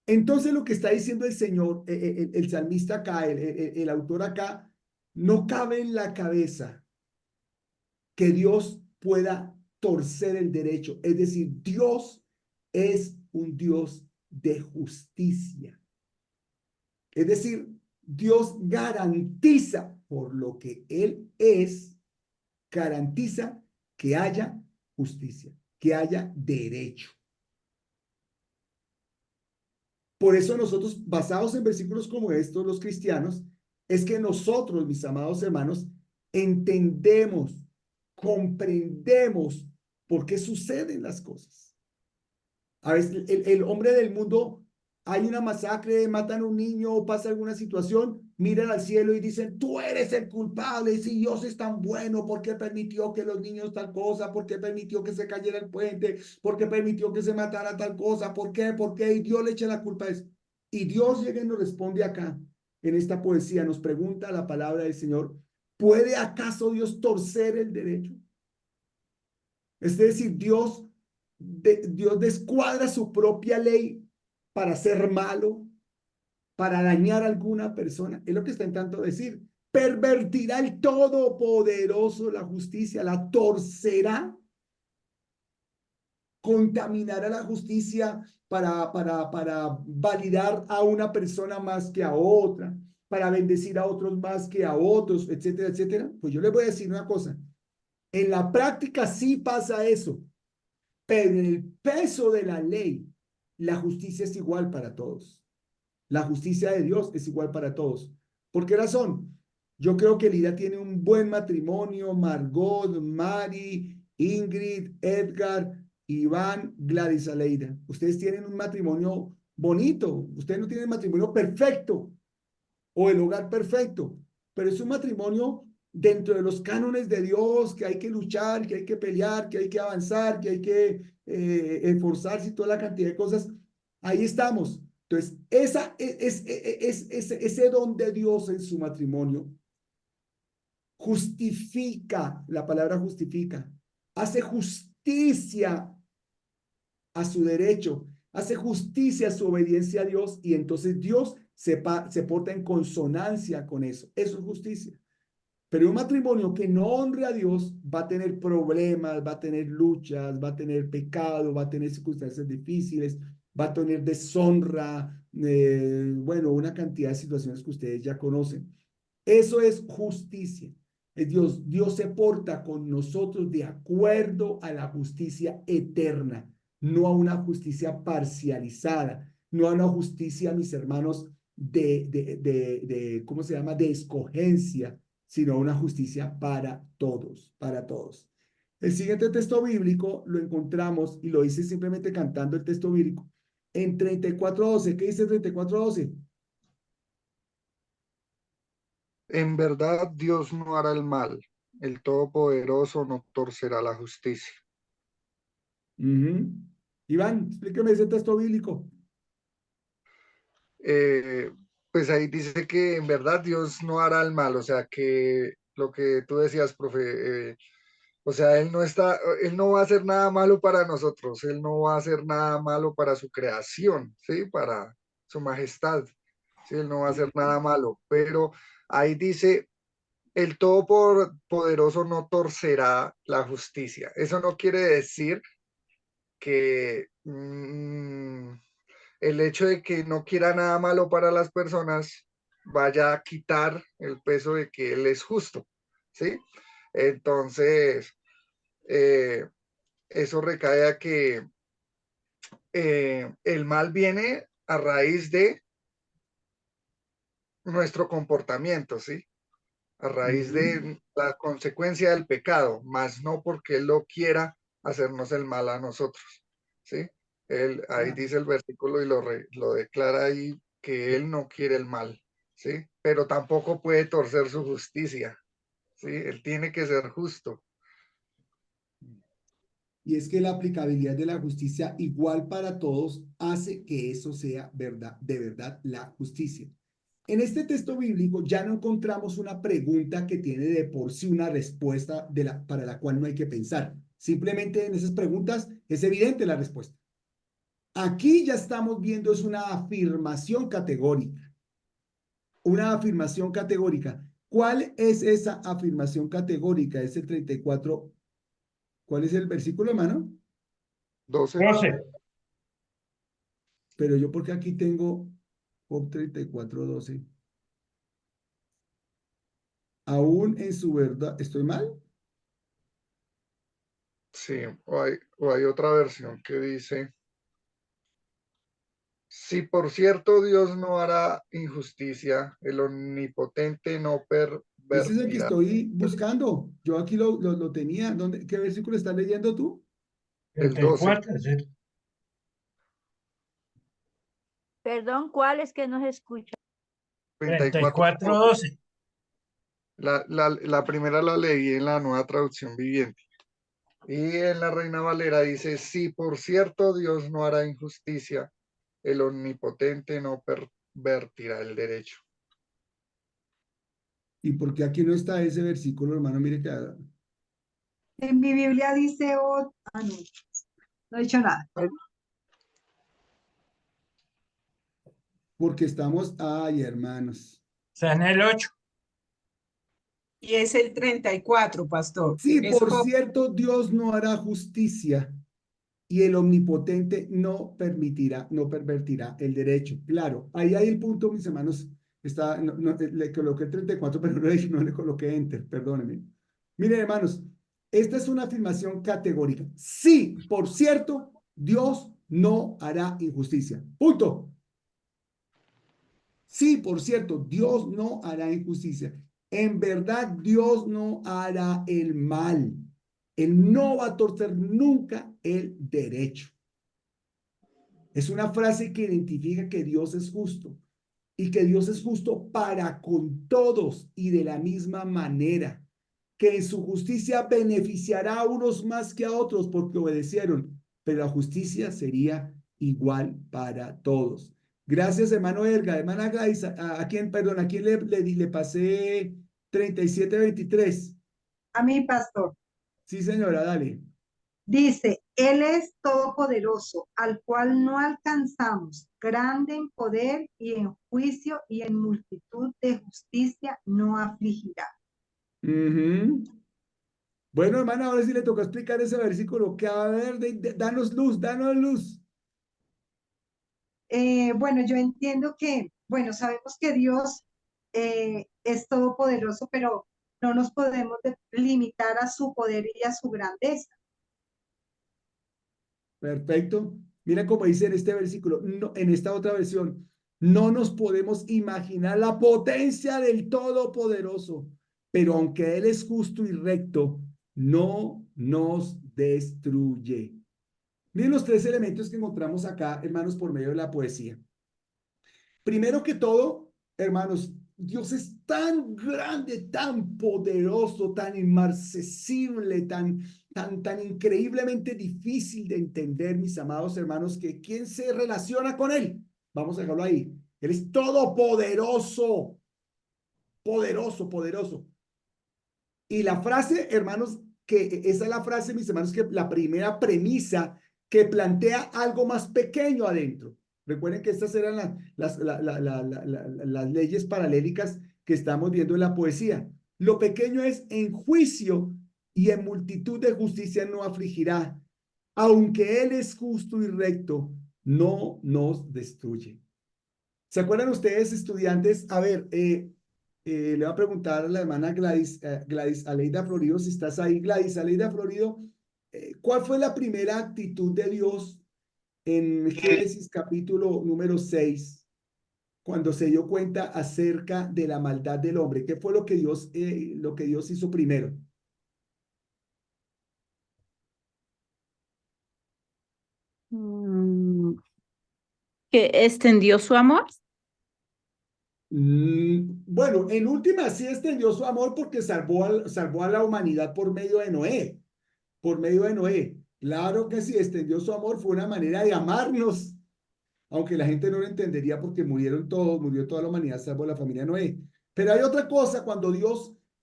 Entonces lo que está diciendo el Señor, el salmista acá, el autor acá, no cabe en la cabeza que Dios pueda torcer el derecho. Es decir, Dios es un Dios de justicia. Es decir, Dios garantiza por lo que Él es, garantiza que haya justicia, que haya derecho. Por eso nosotros, basados en versículos como estos, los cristianos, es que nosotros, mis amados hermanos, entendemos, comprendemos por qué suceden las cosas. A veces el hombre del mundo, hay una masacre, matan a un niño, pasa alguna situación, miran al cielo y dicen, tú eres el culpable, si Dios es tan bueno, ¿por qué permitió que los niños tal cosa? ¿Por qué permitió que se cayera el puente? ¿Por qué permitió que se matara tal cosa? ¿Por qué? ¿Por qué? Y Dios le echa la culpa a eso. Y Dios llega y nos responde acá, en esta poesía, nos pregunta la palabra del Señor, ¿puede acaso Dios torcer el derecho? Es decir, Dios descuadra su propia ley para ser malo, para dañar a alguna persona. Es lo que está intentando decir. Pervertirá el Todopoderoso la justicia, la torcerá, contaminará la justicia para validar a una persona más que a otra, para bendecir a otros más que a otros, etcétera, etcétera. Pues yo les voy a decir una cosa. En la práctica sí pasa eso. Pero en el peso de la ley, la justicia es igual para todos. La justicia de Dios es igual para todos. ¿Por qué razón? Yo creo que Lida tiene un buen matrimonio, Margot, Mari, Ingrid, Edgar, Iván, Gladys Aleida. Ustedes tienen un matrimonio bonito. Ustedes no tienen matrimonio perfecto o el hogar perfecto, pero es un matrimonio dentro de los cánones de Dios, que hay que luchar, que hay que pelear, que hay que avanzar, que hay que esforzarse y toda la cantidad de cosas. Ahí estamos. Entonces, ese don de Dios en su matrimonio justifica, la palabra justifica, hace justicia a su derecho, hace justicia a su obediencia a Dios y entonces Dios se porta en consonancia con eso. Eso es justicia. Pero un matrimonio que no honre a Dios va a tener problemas, va a tener luchas, va a tener pecado, va a tener circunstancias difíciles, va a tener deshonra, bueno, una cantidad de situaciones que ustedes ya conocen. Eso es justicia. Es Dios. Dios se porta con nosotros de acuerdo a la justicia eterna, no a una justicia parcializada, no a una justicia, mis hermanos, ¿cómo se llama? De escogencia, sino una justicia para todos, para todos. El siguiente texto bíblico lo encontramos y lo hice simplemente cantando el texto bíblico en 34:12. ¿Qué dice 34:12? En verdad, Dios no hará el mal. El Todopoderoso no torcerá la justicia. Iván, explíqueme ese texto bíblico. Pues ahí dice que en verdad Dios no hará el mal, o sea que lo que tú decías, profe, o sea, Él no va a hacer nada malo para nosotros, Él no va a hacer nada malo para su creación, ¿sí? Para su majestad, ¿sí? Él no va a hacer nada malo, pero ahí dice, el Todopoderoso no torcerá la justicia. Eso no quiere decir que el hecho de que no quiera nada malo para las personas vaya a quitar el peso de que Él es justo, ¿sí? Entonces, eso recae a que el mal viene a raíz de nuestro comportamiento, ¿sí? A raíz de la consecuencia del pecado, más no porque Él lo quiera hacernos el mal a nosotros, ¿sí? Ahí dice el versículo y lo declara ahí que Él no quiere el mal, ¿sí? Pero tampoco puede torcer su justicia, ¿sí? Él tiene que ser justo. Y es que la aplicabilidad de la justicia igual para todos hace que eso sea verdad, de verdad la justicia. En este texto bíblico ya no encontramos una pregunta que tiene de por sí una respuesta para la cual no hay que pensar, Simplemente en esas preguntas es evidente la respuesta. Aquí ya estamos viendo es una afirmación categórica. Una afirmación categórica. ¿Cuál es esa afirmación categórica? Es el 34. ¿Cuál es el versículo, hermano? 12. 12. Pero yo porque aquí tengo Job 34:12. Aún en su verdad, ¿estoy mal? Sí, o hay otra versión que dice, si por cierto Dios no hará injusticia, el omnipotente no Ese es el que pervertirá. estoy buscando. Yo aquí lo tenía. ¿Dónde, qué versículo estás leyendo tú? El 12. 34, sí. Perdón, ¿cuál es que no se escucha? 34. 34, 12. La primera la leí en la Nueva Traducción Viviente. Y en la Reina Valera dice, si por cierto Dios no hará injusticia, el omnipotente no pervertirá el derecho. ¿Y por qué aquí no está ese versículo, hermano? Mire que En mi Biblia dice, no, no he dicho nada. porque estamos, ay, hermanos. Está en el 8. Y es el 34, pastor. Sí, Es por Job. cierto, Dios no hará justicia y el omnipotente no permitirá, no pervertirá el derecho. Claro, ahí hay el punto, mis hermanos. Está, le coloqué 34, pero no le coloqué enter, perdónenme. Miren, hermanos, esta es una afirmación categórica. Sí, por cierto, Dios no hará injusticia. Punto. Sí, por cierto, Dios no hará injusticia. En verdad, Dios no hará el mal. Él no va a torcer nunca el derecho. Es una frase que identifica que Dios es justo y que Dios es justo para con todos y de la misma manera, que en su justicia beneficiará a unos más que a otros porque obedecieron, pero la justicia sería igual para todos. Gracias, hermano Edgar. Hermana Gladys, ¿a quién, perdón, a quién le pasé 37:23? A mi pastor. Sí, señora, dale. Dice, Él es todopoderoso, al cual no alcanzamos, grande en poder y en juicio y en multitud de justicia no afligirá. Ujú. Bueno, hermana, ahora sí le toca explicar ese versículo. Que a ver, danos luz, danos luz. Bueno, yo entiendo que, bueno, sabemos que Dios es todopoderoso, pero no nos podemos limitar a su poder y a su grandeza. Perfecto. Mira cómo dice en este versículo, no, en esta otra versión, no nos podemos imaginar la potencia del Todopoderoso, pero aunque Él es justo y recto, no nos destruye. Miren los tres elementos que encontramos acá, hermanos, por medio de la poesía. Primero que todo, hermanos, Dios es tan grande, tan poderoso, tan inmarcesible, tan increíblemente difícil de entender, mis amados hermanos, que ¿quién se relaciona con Él? Vamos a dejarlo ahí. Él es todopoderoso, poderoso, poderoso. Y la frase, hermanos, que esa es la frase, mis hermanos, que la primera premisa que plantea algo más pequeño adentro. Recuerden que estas eran las leyes paralélicas que estamos viendo en la poesía. Lo pequeño es en juicio y en multitud de justicia no afligirá. Aunque Él es justo y recto, no nos destruye. ¿Se acuerdan ustedes, estudiantes? A ver, le voy a preguntar a la hermana Gladys Aleida Florido, si estás ahí. Gladys Aleida Florido, ¿cuál fue la primera actitud de Dios en Génesis capítulo número 6, cuando se dio cuenta acerca de la maldad del hombre? ¿Qué fue lo que Dios hizo primero? Que extendió su amor. Bueno, en última sí extendió su amor porque salvó a la humanidad por medio de Noé. Por medio de Noé. Claro que sí, extendió su amor, fue una manera de amarnos, aunque la gente no lo entendería porque murieron todos, murió toda la humanidad salvo la familia de Noé. Pero hay otra cosa,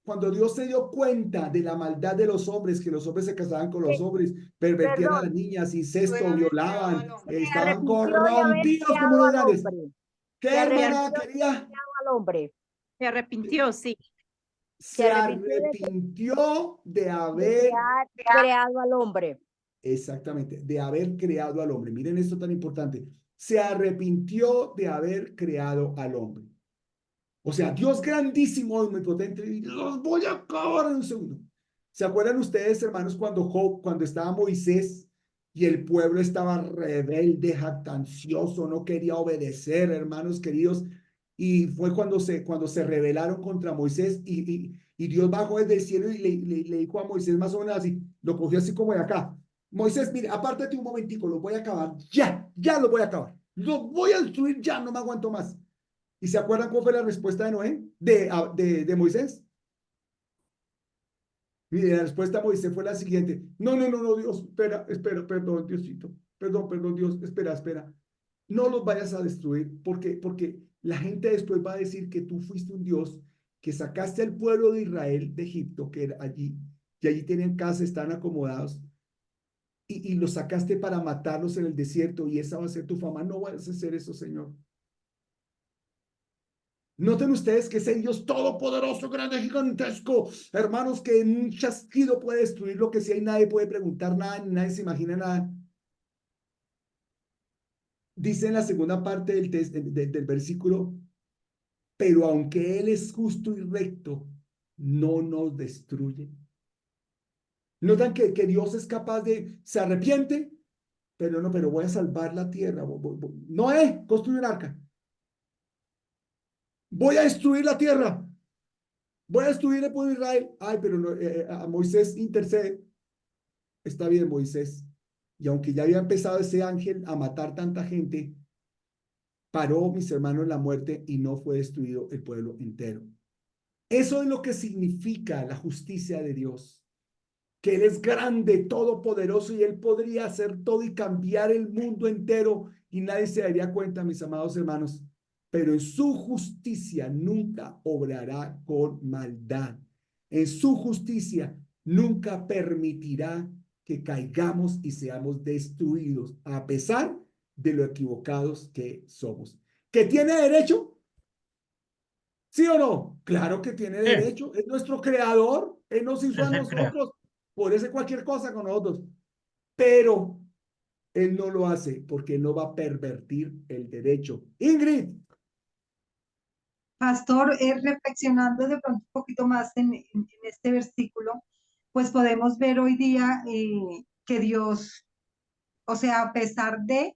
cuando Dios se dio cuenta de la maldad de los hombres, que los hombres se casaban con los hombres, pervertían a las Perdón, niñas, incesto, Haber creado al violaban, hombre. se estaban arrepintió de haber corrompidos como creado los al grandes. hombre. ¿Qué, Se hermana arrepintió de querida? haber creado al hombre. Se arrepintió, sí. Se Se arrepintió arrepintió de de haber, creado al hombre. exactamente, de haber creado al hombre. Miren esto tan importante. Se arrepintió de haber creado al hombre. O sea, Dios grandísimo, omnipotente, y los voy a acabar en un segundo. ¿Se acuerdan ustedes, hermanos, cuando estaba Moisés y el pueblo estaba rebelde, jactancioso, no quería obedecer, hermanos queridos? Y fue cuando se rebelaron contra Moisés y Dios bajó desde el cielo y le dijo a Moisés más o menos así, lo cogió así como de acá. Moisés, mire, apártate un momentico, los voy a acabar, ya los voy a acabar. Los voy a destruir ya, no me aguanto más. ¿Y se acuerdan cuál fue la respuesta de Noé? De Moisés. Mire, la respuesta de Moisés fue la siguiente. No, Dios, espera, perdón, Diosito. Perdón, Dios, espera. No los vayas a destruir porque la gente después va a decir que tú fuiste un Dios que sacaste al pueblo de Israel de Egipto, que era allí, que allí tienen casa, están acomodados, y los sacaste para matarlos en el desierto y esa va a ser tu fama. No vayas a hacer eso, Señor. Noten ustedes que ese Dios todopoderoso, grande, gigantesco, hermanos, que en un chasquido puede destruir lo que sea y nadie puede preguntar nada, ni nadie se imagina nada. Dice en la segunda parte del versículo, pero aunque Él es justo y recto, no nos destruye. Notan que Dios es capaz se arrepiente, pero voy a salvar la tierra. Noé, construye un arca. Voy a destruir la tierra. Voy a destruir el pueblo de Israel. Ay, pero no, a Moisés intercede. Está bien, Moisés. Y aunque ya había empezado ese ángel a matar tanta gente, paró, mis hermanos, la muerte y no fue destruido el pueblo entero. Eso es lo que significa la justicia de Dios. Que Él es grande, todopoderoso y Él podría hacer todo y cambiar el mundo entero y nadie se daría cuenta, mis amados hermanos. Pero en su justicia nunca obrará con maldad. En su justicia nunca permitirá que caigamos y seamos destruidos, a pesar de lo equivocados que somos. ¿Que tiene derecho? ¿Sí o no? Claro que tiene Sí, derecho. Es nuestro creador. Él nos hizo a ese crea. nosotros. Puede hacer cualquier cosa con nosotros. Pero Él no lo hace porque no va a pervertir el derecho. Ingrid. Pastor, reflexionando de pronto un poquito más en este versículo, pues podemos ver hoy día que Dios, o sea, a pesar de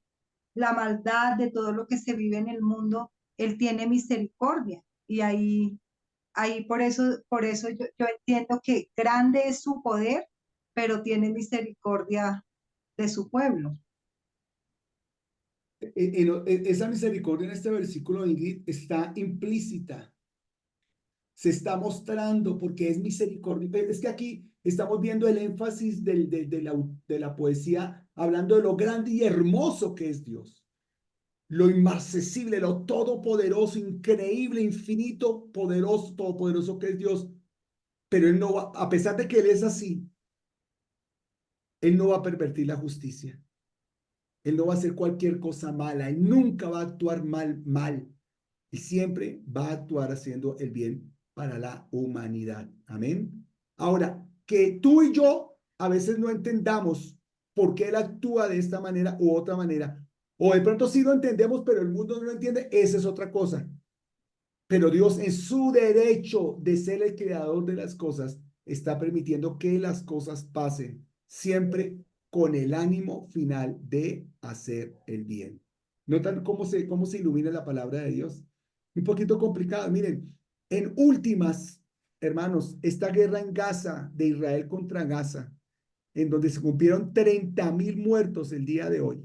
la maldad, de todo lo que se vive en el mundo, Él tiene misericordia. Y ahí por eso yo entiendo que grande es su poder, pero tiene misericordia de su pueblo. Esa misericordia en este versículo, Ingrid, está implícita. Se está mostrando porque es misericordia. Es que aquí estamos viendo el énfasis de la poesía, hablando de lo grande y hermoso que es Dios, lo inmarcesible, lo todopoderoso, increíble, infinito, poderoso, todopoderoso que es Dios. Pero Él no va, a pesar de que Él es así, Él no va a pervertir la justicia. Él no va a hacer cualquier cosa mala. Él nunca va a actuar mal. Y siempre va a actuar haciendo el bien para la humanidad. Amén. Ahora, que tú y yo a veces no entendamos por qué Él actúa de esta manera u otra manera. O de pronto sí lo entendemos, pero el mundo no lo entiende. Esa es otra cosa. Pero Dios en su derecho de ser el creador de las cosas está permitiendo que las cosas pasen siempre con el ánimo final de hacer el bien. ¿Notan cómo se ilumina la palabra de Dios? Un poquito complicado. Miren, en últimas, hermanos, esta guerra en Gaza, de Israel contra Gaza, en donde se cumplieron 30,000 muertos el día de hoy.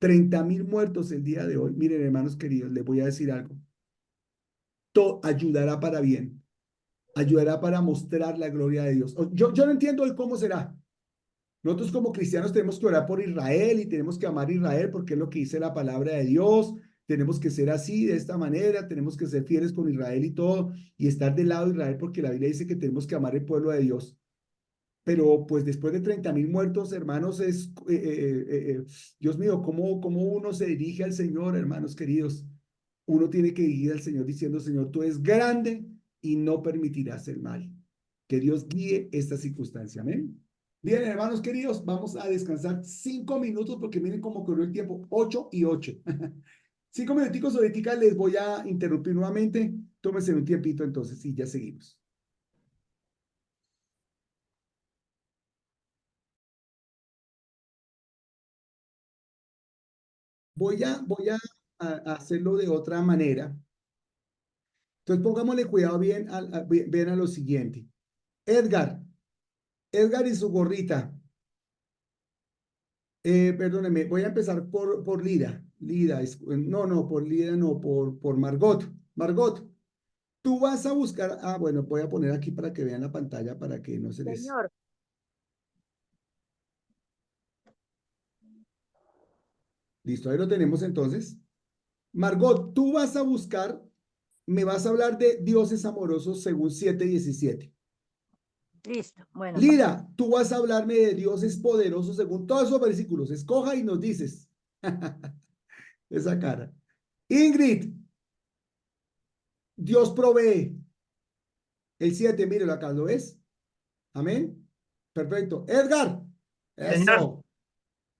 30,000 muertos el día de hoy. Miren, hermanos queridos, les voy a decir algo. Todo ayudará para bien. Ayudará para mostrar la gloria de Dios. Yo no entiendo hoy cómo será. Nosotros como cristianos tenemos que orar por Israel y tenemos que amar a Israel porque es lo que dice la palabra de Dios. tenemos que ser así, de esta manera, tenemos que ser fieles con Israel y todo, y estar del lado de Israel, porque la Biblia dice que tenemos que amar el pueblo de Dios. Pero pues después de 30.000 muertos, hermanos, Dios mío, ¿cómo uno se dirige al Señor, hermanos queridos? Uno tiene que dirigir al Señor diciendo, Señor, tú eres grande y no permitirás el mal. Que Dios guíe esta circunstancia. Amén. Bien, hermanos queridos, vamos a descansar 5 minutos porque miren cómo corrió el tiempo, 8 y 8. 5 minuticos ahorita les voy a interrumpir nuevamente. Tómense un tiempito entonces y ya seguimos. Voy a hacerlo de otra manera. Entonces pongámosle cuidado bien a lo siguiente. Edgar y su gorrita. Perdóneme, voy a empezar por Lida. Por Lida no, por Margot. Margot, tú vas a buscar, bueno, voy a poner aquí para que vean la pantalla para que no se les... Señor, Listo, ahí lo tenemos entonces. Margot, tú vas a buscar, me vas a hablar de dioses amorosos según 7:17. listo. Bueno, Lida, tú vas a hablarme de dioses poderosos según todos esos versículos. Escoja y nos dices. Esa cara. Ingrid, Dios provee. El 7, mírelo acá, ¿lo ves? Amén. Perfecto. Edgar, Señor. eso.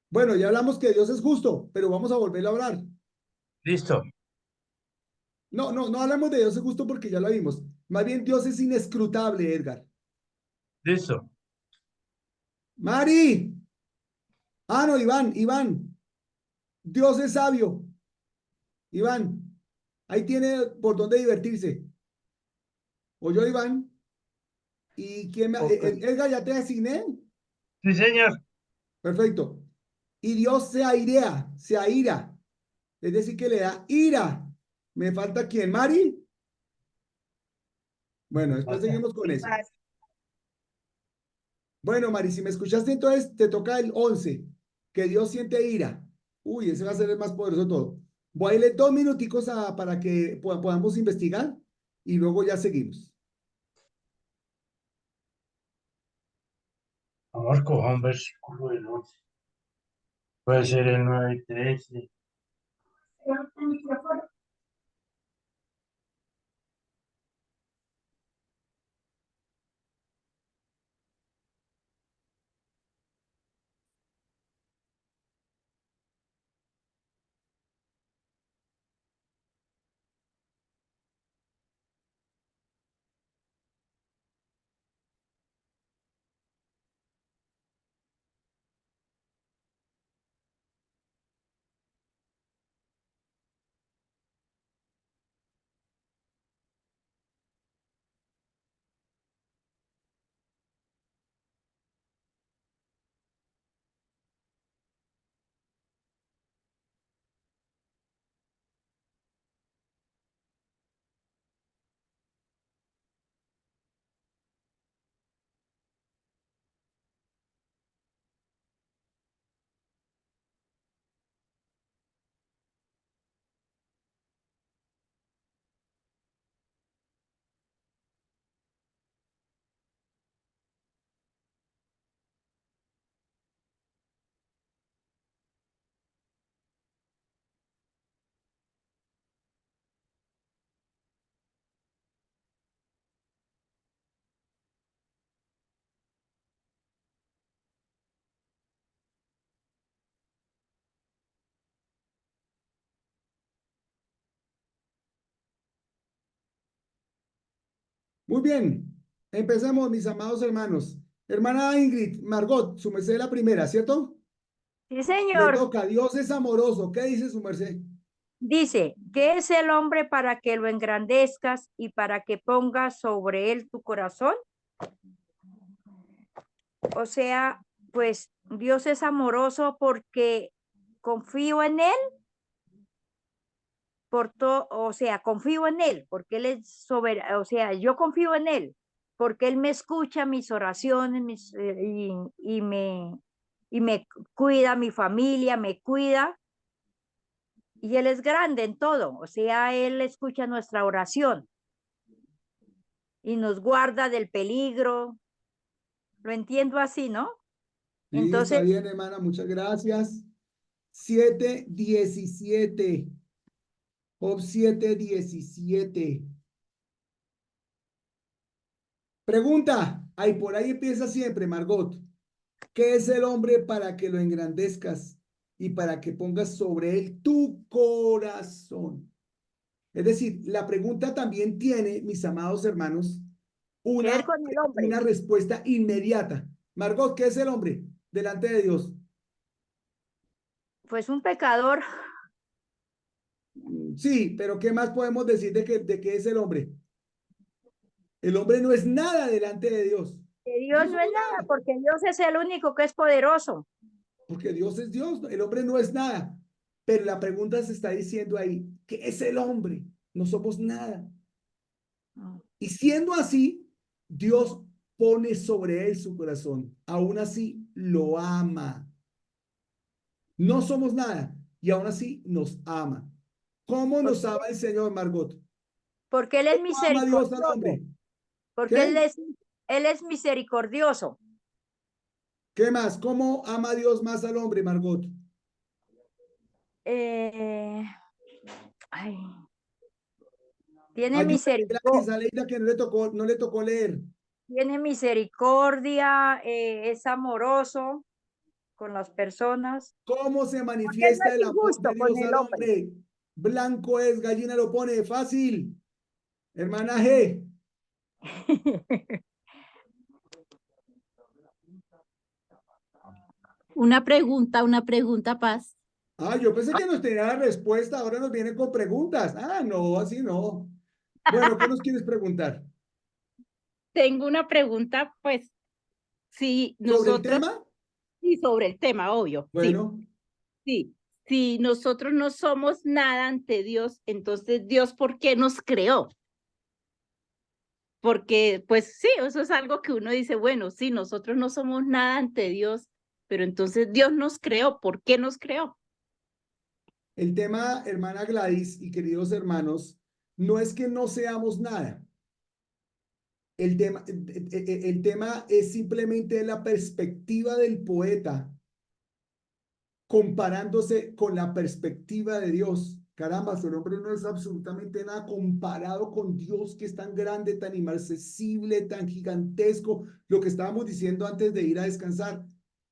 Bueno, ya hablamos que Dios es justo, pero vamos a volver a hablar. Listo. No hablamos de Dios es justo porque ya lo vimos. Más bien Dios es inescrutable, Edgar. Listo. Mari. No, Iván. Dios es sabio. Iván, ahí tiene por dónde divertirse. ¿Oyó, Iván? ¿Y quién me... Edgar, ya te asigné? Sí, señor. Perfecto. Y Dios se aira. Es decir, que le da ira. ¿Me falta quién? ¿Mari? Bueno, después seguimos con eso. Bueno, Mari, si me escuchaste, entonces te toca el 11, que Dios siente ira. Uy, ese va a ser el más poderoso de todo. Voy a irle 2 minuticos para que podamos investigar y luego ya seguimos. Vamos con un versículo del 11. Puede ser el 9:13. Muy bien, empecemos, mis amados hermanos. Hermana Ingrid, Margot, su merced es la primera, ¿cierto? sí, Le señor. toca, Dios es amoroso. ¿Qué dice su merced? Dice, ¿qué es el hombre para que lo engrandezcas y para que pongas sobre él tu corazón? O sea, pues Dios es amoroso porque confío en él, o sea, confío en él, porque él es soberano, o sea, yo confío en él, porque él me escucha mis oraciones, y me cuida, mi familia me cuida, Y Él es grande en todo, o sea, Él escucha nuestra oración y nos guarda del peligro. Lo entiendo así, ¿no? Sí, Entonces, está bien, hermana, muchas gracias. 7:17. Job 7:17. Pregunta, ahí por ahí empieza siempre, Margot. ¿Qué es el hombre para que lo engrandezcas y para que pongas sobre él tu corazón? Es decir, la pregunta también tiene, mis amados hermanos, ¿qué ver una, con el hombre? una respuesta inmediata. Margot, ¿qué es el hombre delante de Dios? Pues un pecador, Sí, pero ¿qué más podemos decir de qué es el hombre? El hombre no es nada delante de Dios. que Dios no es nada, porque Dios es el único que es poderoso. Porque Dios es Dios, el hombre no es nada. Pero la pregunta se está diciendo ahí, ¿qué es el hombre? No somos nada. Y siendo así, Dios pone sobre él su corazón. Aún así, lo ama. No somos nada y aún así nos ama. ¿Cómo nos ama el Señor, Margot? Porque Él es ¿Cómo ama Dios al misericordioso, hombre? porque ¿Qué? Él es misericordioso. ¿Qué más? ¿Cómo ama Dios más al hombre, Margot? Ay, tiene Ayúdame, gracias misericordia, a Leila que no le tocó leer. tiene misericordia, es amoroso con las personas, ¿Cómo se porque Él no manifiesta es el amor injusto de con Dios el al hombre. hombre? Blanco es, gallina lo pone, fácil. Hermana G. Una pregunta, Paz. Ah, yo pensé que nos tenía la respuesta, ahora nos vienen con preguntas. Ah, no, así no. Bueno, ¿qué nos quieres preguntar? Tengo una pregunta, pues, si ¿Sobre el nosotros, tema? sí, sobre el tema, obvio, sí, Bueno, sí. Si nosotros no somos nada ante Dios, entonces Dios, ¿por qué nos creó? Porque, pues sí, eso es algo que uno dice, bueno, sí, nosotros no somos nada ante Dios, pero entonces Dios nos creó, ¿por qué nos creó? el tema, hermana Gladys y queridos hermanos, no es que no seamos nada. El tema es simplemente la perspectiva del poeta comparándose con la perspectiva de Dios. Caramba, su nombre no es absolutamente nada comparado con Dios, que es tan grande, tan inaccesible, tan gigantesco. Lo que estábamos diciendo antes de ir a descansar.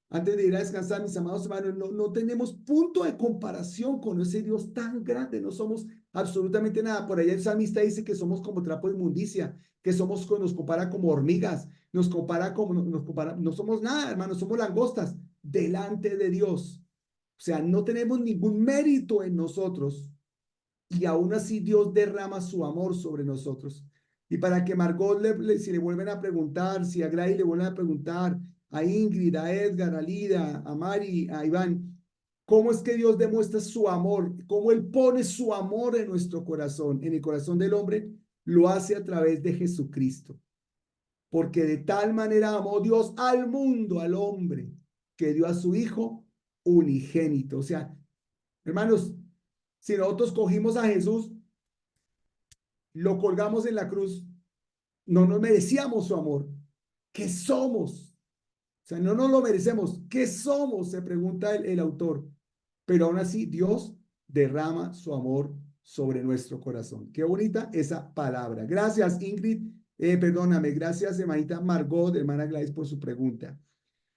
Antes de ir a descansar, mis amados hermanos, no tenemos punto de comparación con ese Dios tan grande. No somos absolutamente nada. Por allá el salmista dice que somos como trapo de inmundicia, que nos compara como hormigas, nos compara como, no somos nada, hermanos, somos langostas delante de Dios. O sea, no tenemos ningún mérito en nosotros y aún así Dios derrama su amor sobre nosotros. Y para que Margot, si le vuelven a preguntar, si a Gladys le vuelven a preguntar, a Ingrid, a Edgar, a Lida, a Mari, a Iván, ¿cómo es que Dios demuestra su amor? ¿Cómo Él pone su amor en nuestro corazón, en el corazón del hombre? Lo hace a través de Jesucristo. Porque de tal manera amó Dios al mundo, al hombre, que dio a su Hijo unigénito. O sea, hermanos, si nosotros cogimos a Jesús, lo colgamos en la cruz, no nos merecíamos su amor. ¿Qué somos? O sea, no nos lo merecemos. ¿Qué somos? Se pregunta el autor. Pero aún así, Dios derrama su amor sobre nuestro corazón. Qué bonita esa palabra. Gracias, Ingrid. Perdóname, gracias, hermanita Margot, hermana Gladys, por su pregunta.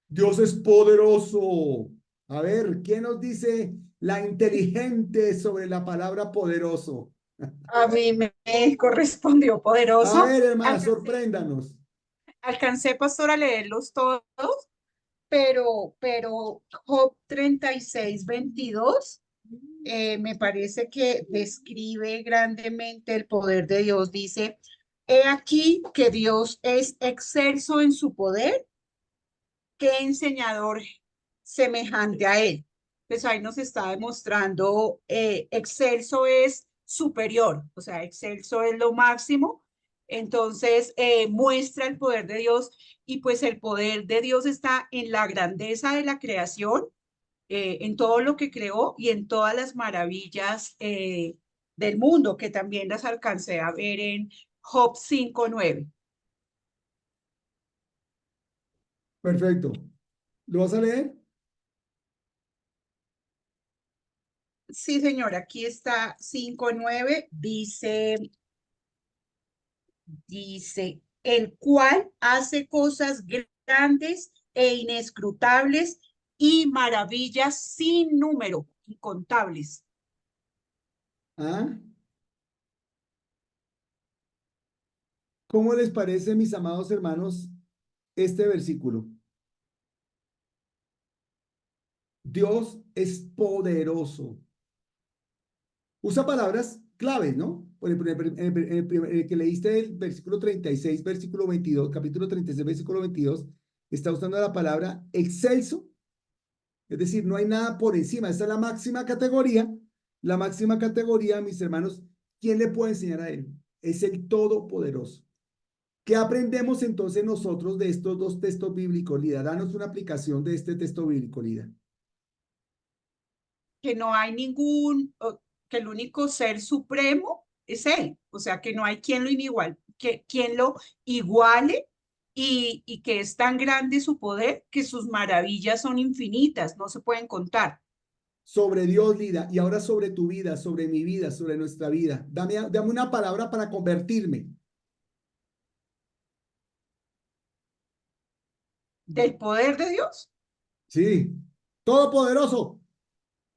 Dios es poderoso. A ver, ¿quién nos dice la inteligente sobre la palabra poderoso? A mí me correspondió A poderoso. ver, hermana, sorpréndanos. Alcancé, pastor, a leerlos todos, pero Job 36:22 me parece que describe grandemente el poder de Dios. Dice, he aquí que Dios es excelso en su poder, qué enseñador semejante a él. Pues ahí nos está demostrando, excelso es superior, o sea, excelso es lo máximo. Entonces, muestra el poder de Dios y pues el poder de Dios está en la grandeza de la creación, en todo lo que creó y en todas las maravillas del mundo, que también las alcancé a ver en Job 5:9. Perfecto. ¿Lo vas a leer? Sí, señora, aquí está 5:9, dice, el cual hace cosas grandes e inescrutables y maravillas sin número, incontables. ¿Ah? ¿Cómo les parece, mis amados hermanos, este versículo? Dios es poderoso. Usa palabras claves, ¿no? Por ejemplo, en el que leíste el versículo 36, versículo 22, capítulo 36, versículo 22, está usando la palabra excelso. Es decir, no hay nada por encima. Esta es la máxima categoría. La máxima categoría, mis hermanos, ¿quién le puede enseñar a él? Es el Todopoderoso. ¿Qué aprendemos entonces nosotros de estos dos textos bíblicos, Lida? Danos una aplicación de este texto bíblico, Lida. Que no hay que el único ser supremo es Él, o sea, que no hay quien lo iguale y que es tan grande su poder que sus maravillas son infinitas, no se pueden contar. Sobre Dios, Lida, y ahora sobre tu vida, sobre mi vida, sobre nuestra vida. Dame una palabra para convertirme. Del poder de Dios, Sí, todopoderoso.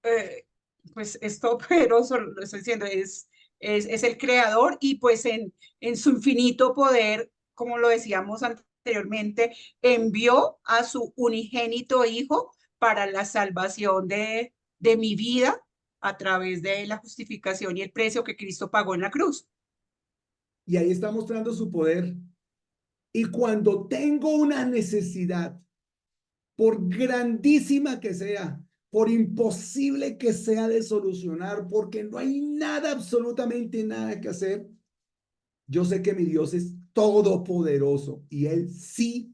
eh, pues es todopoderoso, lo estoy diciendo, es el creador y pues en su infinito poder, como lo decíamos anteriormente, envió a su unigénito hijo para la salvación de mi vida a través de la justificación y el precio que Cristo pagó en la cruz. Y ahí está mostrando su poder. Y cuando tengo una necesidad, por grandísima que sea, por imposible que sea de solucionar, porque no hay nada, absolutamente nada que hacer, yo sé que mi Dios es todopoderoso y Él sí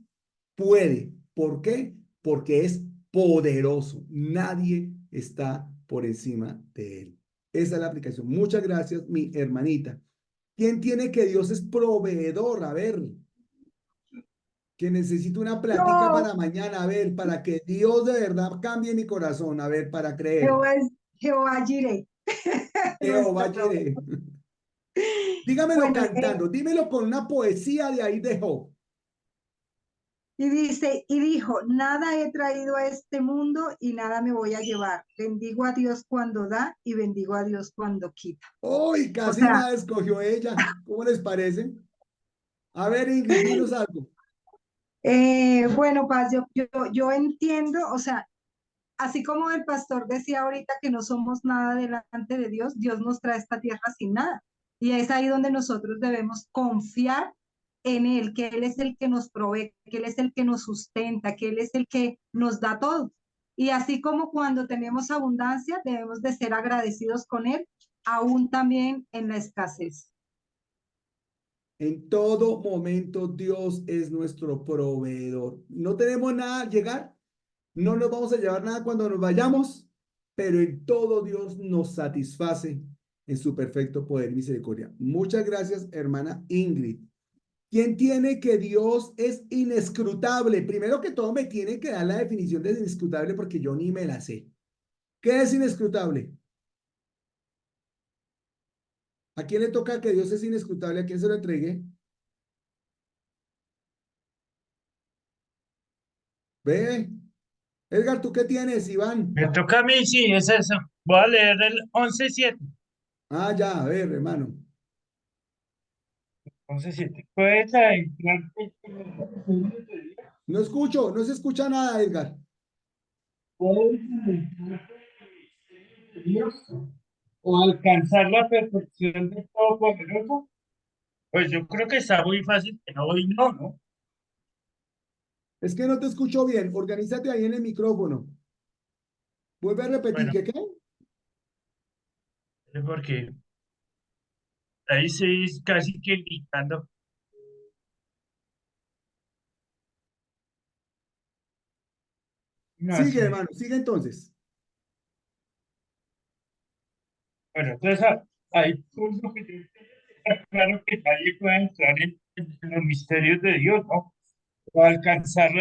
puede. ¿Por qué? Porque es poderoso. Nadie está por encima de Él. Esa es la aplicación. Muchas gracias, mi hermanita. ¿Quién tiene que Dios es proveedor? A ver, que necesito una plática Yo, para mañana, a ver, para que Dios de verdad cambie mi corazón, a ver, para creer. Jehová es Jehová Jireh, Jehová nuestro proveedor. Jireh. Dígamelo Bueno, cantando, dímelo con una poesía de ahí de Job. y dice, y dijo, nada he traído a este mundo y nada me voy a llevar. Bendigo a Dios cuando da y bendigo a Dios cuando quita. Uy, O casi sea, nada escogió ella. ¿Cómo les parece? A ver, Ingrid, dinos algo. bueno, Paz, yo entiendo, o sea, así como el pastor decía ahorita que no somos nada delante de Dios, Dios nos trae a esta tierra sin nada. Y es ahí donde nosotros debemos confiar en Él, que Él es el que nos provee, que Él es el que nos sustenta, que Él es el que nos da todo. Y así como cuando tenemos abundancia, debemos de ser agradecidos con Él, aún también en la escasez. En todo momento Dios es nuestro proveedor. No tenemos nada al llegar, no nos vamos a llevar nada cuando nos vayamos, pero en todo Dios nos satisface en su perfecto poder y misericordia. Muchas gracias, hermana Ingrid. ¿Quién tiene que Dios es inescrutable? Primero que todo me tiene que dar la definición de inescrutable porque yo ni me la sé. ¿Qué es inescrutable? ¿A quién le toca que Dios es inescrutable? ¿A quién se lo entregue? Ve. Edgar, ¿tú qué tienes, Iván? Me toca a mí, sí, es eso. Voy a leer el 11:7. Ah, ya, a ver, hermano. 11:7. Puedes adentrarte No escucho, no se escucha nada, Edgar. puedes adentrarte en Dios o alcanzar la perfección del Todopoderoso. Pues yo creo que está muy fácil que no y no, ¿no? Es que no te escucho bien. Organízate ahí en el micrófono. Vuelve a repetir, Bueno, ¿qué qué? porque ahí sí es casi que gritando. No Sigue, sé. hermano, sigue entonces. Bueno, entonces ahí pues, lo que yo entiendo está claro que nadie puede entrar en los misterios de Dios, ¿no? O alcanzar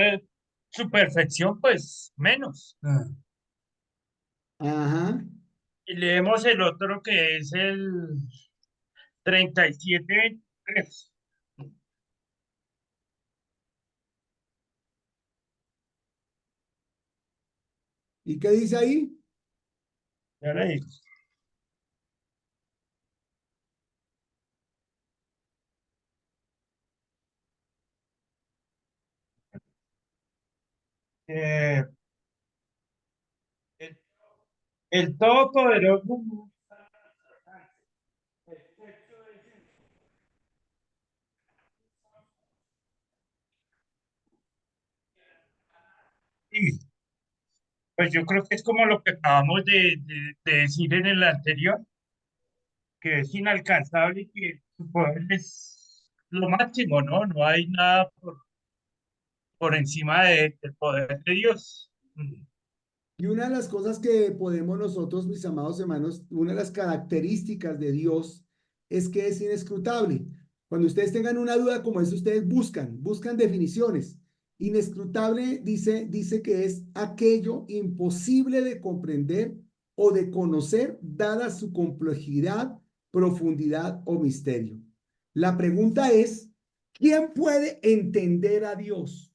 su perfección, pues menos. Ajá. Y leemos el otro que es el 37:23. ¿Y qué dice ahí? Ya le digo. Eh, el, el Todopoderoso. Pues yo creo que es como lo que acabamos de decir en el anterior, que es inalcanzable y que su poder es lo máximo, ¿no? No hay nada por encima del poder de Dios. Y una de las cosas que podemos nosotros, mis amados hermanos, una de las características de Dios es que es inescrutable. Cuando ustedes tengan una duda como esa, ustedes buscan definiciones. Inescrutable dice que es aquello imposible de comprender o de conocer, dada su complejidad, profundidad o misterio. La pregunta es, ¿quién puede entender a Dios?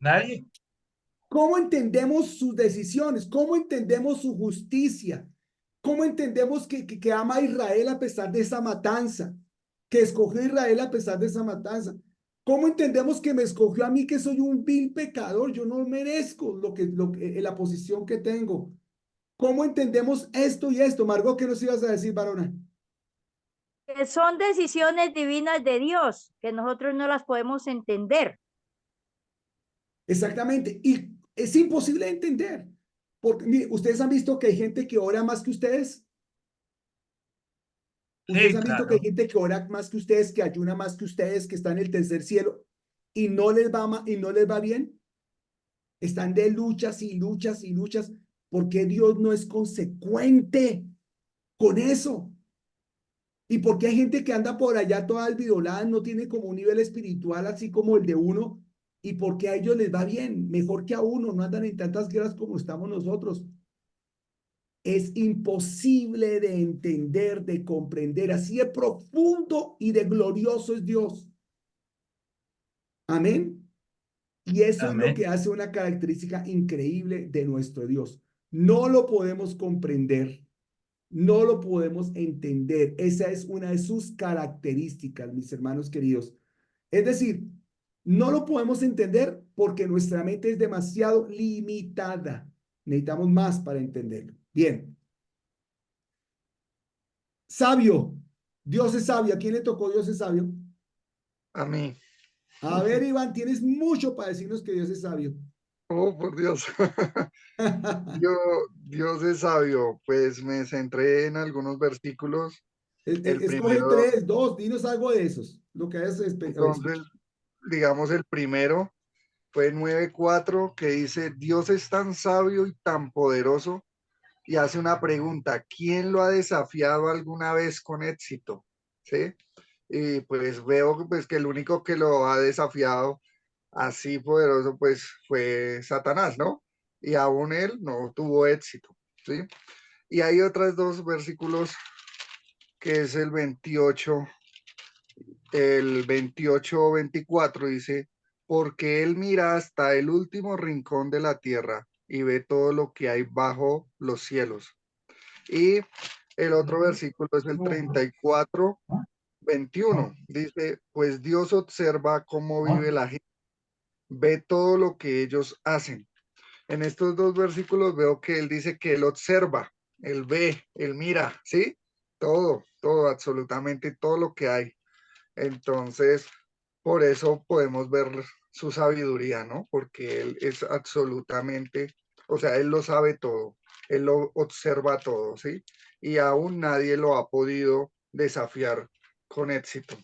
Nadie. ¿Cómo entendemos sus decisiones? ¿Cómo entendemos su justicia? ¿Cómo entendemos que ama a Israel a pesar de esa matanza? Que escogió a Israel a pesar de esa matanza. ¿Cómo entendemos que me escogió a mí, que soy un vil pecador? Yo no merezco la posición que tengo. ¿Cómo entendemos esto y esto? Margot, ¿qué nos ibas a decir, varona? Que son decisiones divinas de Dios, que nosotros no las podemos entender. Exactamente. Y es imposible de entender. Porque, mire, ustedes han visto que hay gente que ora más que ustedes. Ustedes Sí, han visto que hay claro. gente que ora más que ustedes, que ayuna más que ustedes, que está en el tercer cielo y y no les va bien. Están de luchas y luchas y luchas porque Dios no es consecuente con eso. Y porque hay gente que anda por allá toda alvidolada, no tiene como un nivel espiritual así como el de uno, y porque a ellos les va bien, mejor que a uno, no andan en tantas guerras como estamos nosotros. Es imposible de entender, de comprender. Así de profundo y de glorioso es Dios. Amén. Y eso es lo Amén. que hace una característica increíble de nuestro Dios. No lo podemos comprender, no lo podemos entender. Esa es una de sus características, mis hermanos queridos. Es decir, no lo podemos entender porque nuestra mente es demasiado limitada. Necesitamos más para entenderlo. Bien. Sabio. Dios es sabio. ¿A quién le tocó Dios es sabio? A mí. A ver, Iván, tienes mucho para decirnos que Dios es sabio. Oh, por Dios. Yo, Dios es sabio, pues me centré en algunos versículos. El Escoge primero, tres, dos, dinos algo de esos. Lo que hayas entonces, escuchado. digamos, el primero fue 9:4 que dice, Dios es tan sabio y tan poderoso y hace una pregunta, ¿quién lo ha desafiado alguna vez con éxito? ¿Sí? Y pues veo pues, que el único que lo ha desafiado así poderoso pues fue Satanás, ¿no? Y aún él no tuvo éxito, ¿sí? Y hay otros dos versículos que es el 28-24 dice, porque él mira hasta el último rincón de la tierra y ve todo lo que hay bajo los cielos. Y el otro versículo es el 34-21. Dice, pues Dios observa cómo vive la gente, ve todo lo que ellos hacen. En estos dos versículos veo que él dice que él observa, él ve, él mira, ¿sí? Todo, absolutamente todo lo que hay. Entonces, por eso podemos ver su sabiduría, ¿no? Porque él es absolutamente, o sea, él lo sabe todo, él lo observa todo, ¿sí? Y aún nadie lo ha podido desafiar con éxito.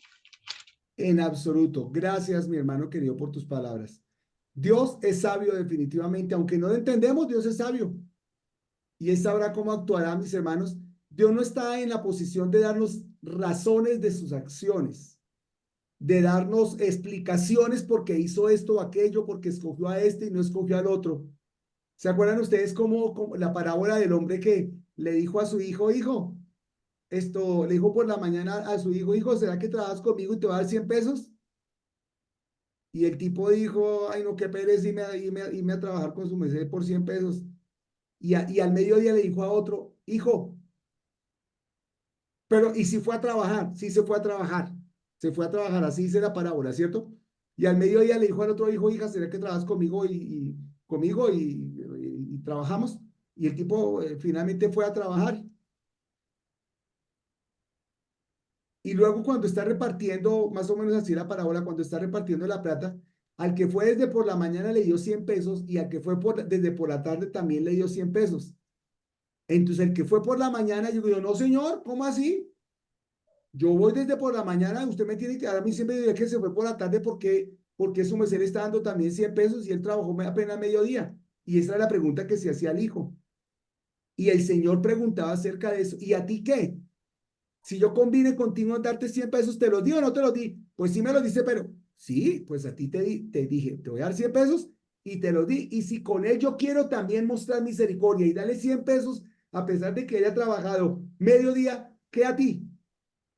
En absoluto. Gracias, mi hermano querido, por tus palabras. Dios es sabio definitivamente, aunque no lo entendemos, Dios es sabio. y Él sabrá cómo actuará, mis hermanos. Dios no está en la posición de darnos razones de sus acciones, de darnos explicaciones porque hizo esto o aquello, porque escogió a este y no escogió al otro. ¿Se acuerdan ustedes cómo la parábola del hombre que le dijo a su hijo, hijo, le dijo por la mañana a su hijo, hijo, ¿será que trabajas conmigo y te voy a dar 100 pesos? Y el tipo dijo, ay, no, qué pereza irme a trabajar con su merced por 100 pesos. Y al mediodía le dijo a otro, hijo, pero ¿y si fue a trabajar? Sí se fue a trabajar. Se fue a trabajar, así dice la parábola, ¿cierto? Y al mediodía le dijo al otro hijo, hija, ¿será que trabajas conmigo conmigo y trabajamos? Y el tipo finalmente fue a trabajar. Y luego cuando está repartiendo, más o menos así la parábola, cuando está repartiendo la plata, al que fue desde por la mañana le dio 100 pesos y al que fue desde por la tarde también le dio 100 pesos. Entonces el que fue por la mañana, yo digo, no señor, ¿cómo así? Yo voy desde por la mañana, usted me tiene que dar a mí 100 pesos y el que se fue por la tarde, porque su merced le está dando también 100 pesos y él trabajó apenas mediodía? Y esa era la pregunta que se hacía al hijo. Y el Señor preguntaba acerca de eso, ¿y a ti qué? Si yo combine contigo en darte 100 pesos, ¿te los di o no te los di? Pues sí me los dice, pero sí, pues a ti te dije, te voy a dar 100 pesos y te los di. Y si con él yo quiero también mostrar misericordia y darle 100 pesos, a pesar de que haya trabajado mediodía, ¿qué a ti?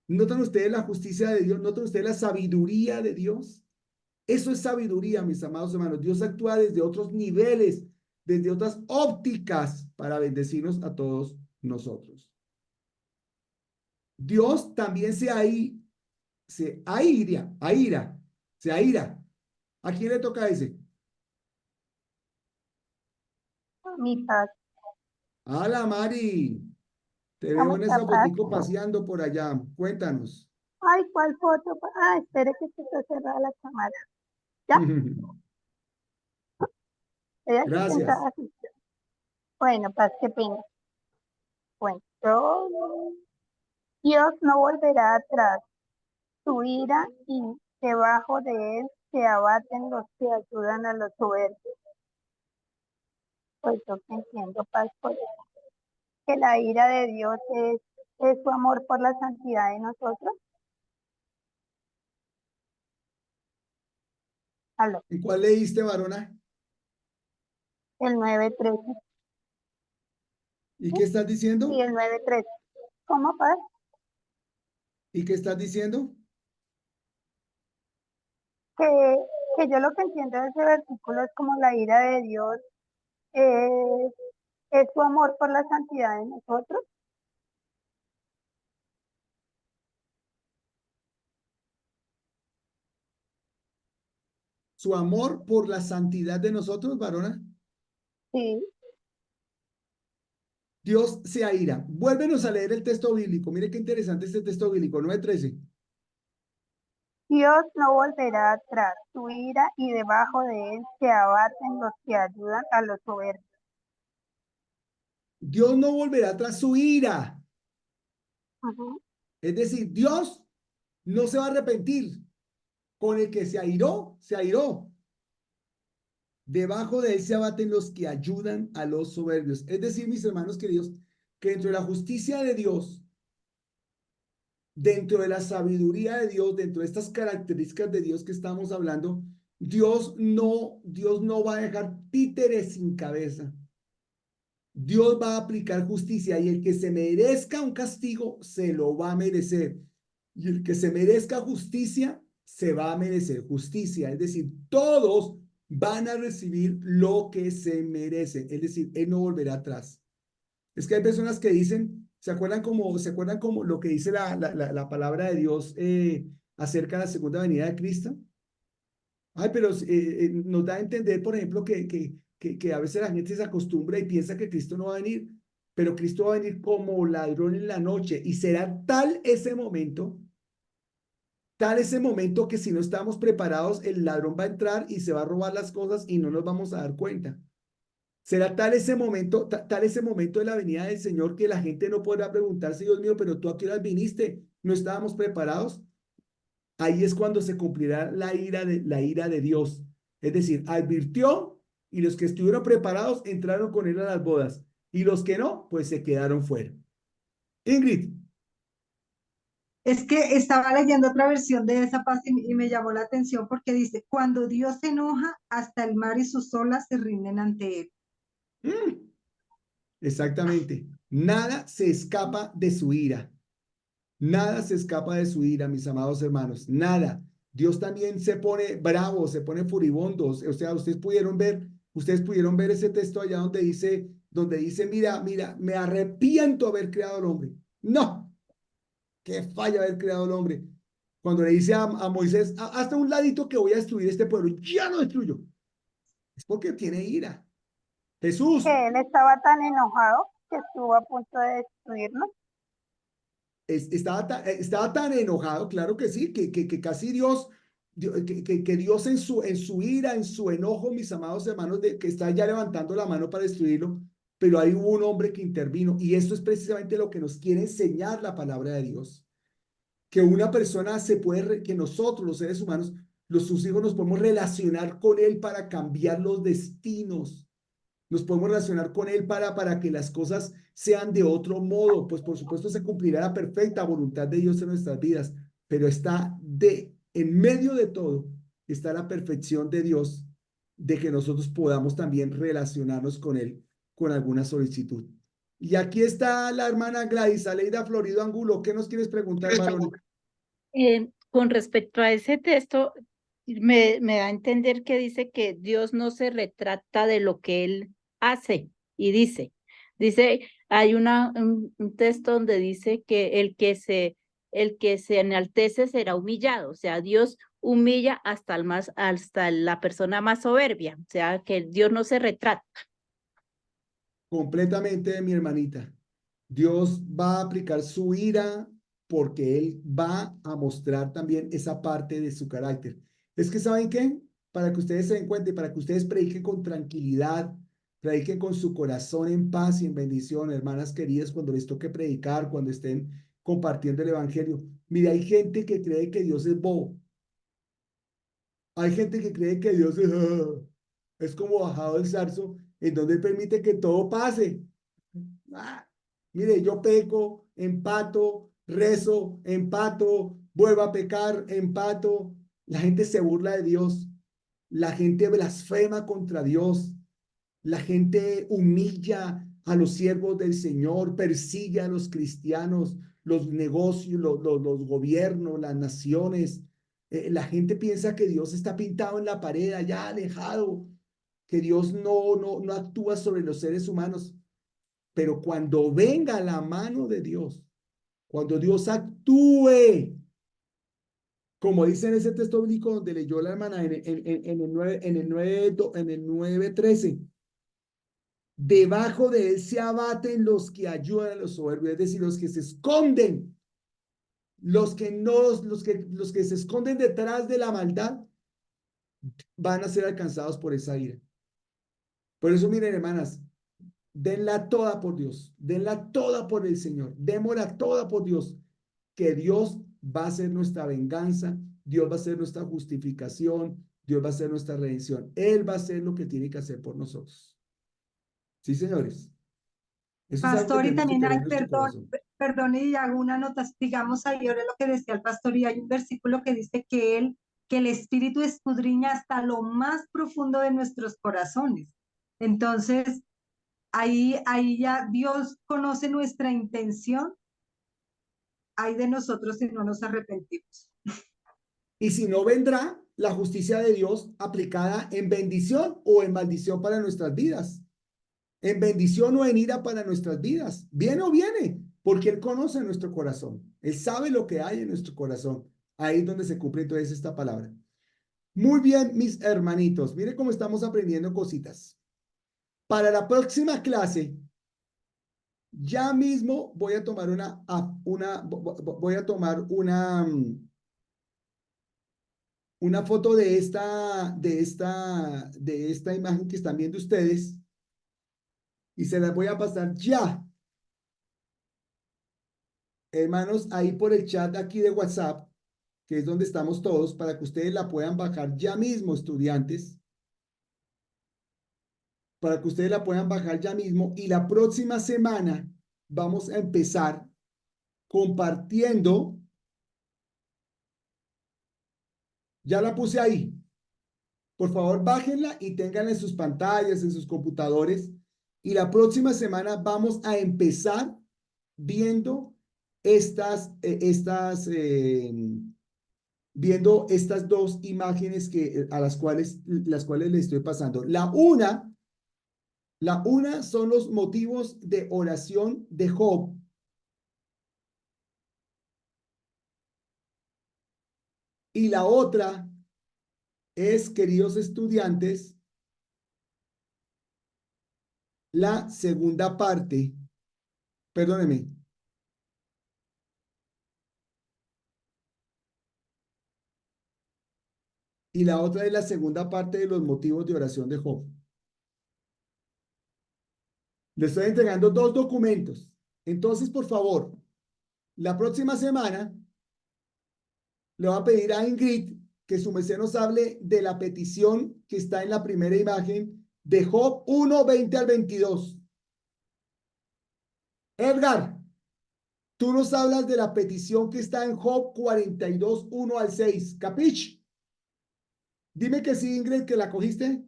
¿Notan ustedes la justicia de Dios? ¿Notan ustedes la sabiduría de Dios? Eso es sabiduría, mis amados hermanos. Dios actúa desde otros niveles, desde otras ópticas para bendecirnos a todos nosotros. Dios también se aira. ¿A quién le toca ese? Mi paz. Hola, Mari. Te ¿Cómo veo en está, esa paz? fotico paseando por allá. Cuéntanos. Ay, ¿cuál foto? Ah, espere que está cerrada la cámara. ¿Ya? Estoy aquí sentada Gracias. así. Bueno, paz, qué pena. Bueno, Dios no volverá atrás. Su ira y debajo de él se abaten los que ayudan a los soberbios. Pues yo que entiendo, paz, por eso, que la ira de Dios es su amor por la santidad de nosotros. Aló, ¿Y cuál leíste, varona? el 9:13. ¿Y qué estás diciendo? Sí, el 9:13. ¿Cómo, paz? ¿Y qué estás diciendo? Que, que yo lo que entiendo de ese versículo es como la ira de Dios es, es su amor por la santidad de nosotros. Su amor por la santidad de nosotros, varona. Sí, Dios se aira. Vuélvenos a leer el texto bíblico. Mire qué interesante este texto bíblico, 9:13. Dios no volverá atrás, su ira y debajo de él se abaten los que ayudan a los soberbios. Dios no volverá tras su ira. Ujú. Es decir, Dios no se va a arrepentir. Con el que se airó, se airó. Debajo de él se abaten los que ayudan a los soberbios. Es decir, mis hermanos queridos, que dentro de la justicia de Dios, dentro de la sabiduría de Dios, dentro de estas características de Dios que estamos hablando, Dios no va a dejar títeres sin cabeza. Dios va a aplicar justicia y el que se merezca un castigo se lo va a merecer. Y el que se merezca justicia se va a merecer justicia. Es decir, todos van a recibir lo que se merecen. Es decir, Él no volverá atrás. Es que hay personas que dicen, ¿se acuerdan como lo que dice la palabra de Dios acerca de la segunda venida de Cristo? Ay, pero nos da a entender, por ejemplo, que a veces la gente se acostumbra y piensa que Cristo no va a venir, pero Cristo va a venir como ladrón en la noche y será tal ese momento que si no estamos preparados, el ladrón va a entrar y se va a robar las cosas y no nos vamos a dar cuenta. Será tal ese momento, tal ese momento de la venida del Señor que la gente no podrá preguntarse, Dios mío, pero tú a qué horas viniste, no estábamos preparados. Ahí es cuando se cumplirá la ira de Dios. Es decir, advirtió y los que estuvieron preparados entraron con él a las bodas. y los que no, pues se quedaron fuera. Ingrid. Es que estaba leyendo otra versión de esa parte y me llamó la atención porque dice, cuando Dios se enoja, hasta el mar y sus olas se rinden ante él. Exactamente. Nada se escapa de su ira. Nada se escapa de su ira, mis amados hermanos. Nada. Dios también se pone bravo, se pone furibundo. O sea, ustedes pudieron ver ese texto allá donde dice, mira, me arrepiento de haber creado al hombre. No, qué falla haber creado al hombre. Cuando le dice a Moisés, hasta un ladito que voy a destruir este pueblo, ya lo destruyo. Es porque tiene ira. Jesús. Que él estaba tan enojado que estuvo a punto de destruirnos. Estaba tan enojado, claro que sí, que casi Dios, que Dios en su ira, en su enojo, mis amados hermanos, que está ya levantando la mano para destruirlo, pero hay un hombre que intervino, y esto es precisamente lo que nos quiere enseñar la palabra de Dios, que una persona que nosotros, los seres humanos, sus hijos, nos podemos relacionar con él para cambiar los destinos. Nos podemos relacionar con él para que las cosas sean de otro modo, pues por supuesto se cumplirá la perfecta voluntad de Dios en nuestras vidas, pero en medio de todo, está la perfección de Dios, de que nosotros podamos también relacionarnos con él con alguna solicitud. Y aquí está la hermana Gladys Aleida Florido Angulo. ¿Qué nos quieres preguntar, varón? Con respecto a ese texto, me da a entender que dice que Dios no se retracta de lo que él hace y dice, hay un texto donde dice que el que se enaltece será humillado, o sea, Dios humilla hasta la persona más soberbia, o sea, que Dios no se retracta. Completamente, mi hermanita. Dios va a aplicar su ira porque Él va a mostrar también esa parte de su carácter. Es que, ¿saben qué? Para que ustedes se den cuenta y para que ustedes prediquen con tranquilidad, prediquen con su corazón en paz y en bendición, hermanas queridas, cuando les toque predicar, cuando estén compartiendo el evangelio. Mire, hay gente que cree que Dios es bobo. Hay gente que cree que Dios es como bajado del zarzo, en donde permite que todo pase. Mire, yo peco, empato, rezo, empato, vuelvo a pecar, empato. La gente se burla de Dios. La gente blasfema contra Dios. La gente humilla a los siervos del Señor, persigue a los cristianos, los negocios, los gobiernos, las naciones. La gente piensa que Dios está pintado en la pared, allá alejado, que Dios no actúa sobre los seres humanos. Pero cuando venga la mano de Dios, cuando Dios actúe, como dice en ese texto bíblico donde leyó la hermana en el 9:13, debajo de él se abaten los que ayudan a los soberbios, es decir, los que se esconden, los que se esconden detrás de la maldad van a ser alcanzados por esa ira. Por eso, miren, hermanas, denla toda por Dios, denla toda por el Señor, démosla toda por Dios, que Dios va a ser nuestra venganza, Dios va a ser nuestra justificación, Dios va a ser nuestra redención. Él va a hacer lo que tiene que hacer por nosotros. Sí, señores. Eso es algo Pastor, que y tenemos que también tener hay, en nuestro corazón. perdón, y hago una nota, digamos ahí ahora lo que decía el pastor, y hay un versículo que dice que el Espíritu escudriña hasta lo más profundo de nuestros corazones. Entonces, ahí ya Dios conoce nuestra intención, hay de nosotros si no nos arrepentimos. Y si no, vendrá la justicia de Dios aplicada en bendición o en maldición para nuestras vidas. En bendición o en ira para nuestras vidas. ¿Viene o viene? Porque Él conoce nuestro corazón. Él sabe lo que hay en nuestro corazón. Ahí es donde se cumple entonces esta palabra. Muy bien, mis hermanitos. Mire cómo estamos aprendiendo cositas. Para la próxima clase, ya mismo voy a tomar una foto de esta imagen que están viendo ustedes y se las voy a pasar ya. Hermanos, ahí por el chat aquí de WhatsApp, que es donde estamos todos, para que ustedes la puedan bajar ya mismo, estudiantes. para que ustedes la puedan bajar ya mismo. Y la próxima semana vamos a empezar compartiendo. Ya la puse ahí. Por favor, bájenla y ténganla en sus pantallas, en sus computadores. Y la próxima semana vamos a empezar viendo viendo estas dos imágenes a las cuales le estoy pasando. La una son los motivos de oración de Job. Y la otra es, queridos estudiantes, la segunda parte. Perdónenme. Y la otra es la segunda parte de los motivos de oración de Job. Le estoy entregando dos documentos. Entonces, por favor, la próxima semana le voy a pedir a Ingrid que su merced nos hable de la petición que está en la primera imagen de Job 1, 20 al 22. Edgar, tú nos hablas de la petición que está en Job 42, 1 al 6. ¿Capich? Dime que sí, Ingrid, que la cogiste.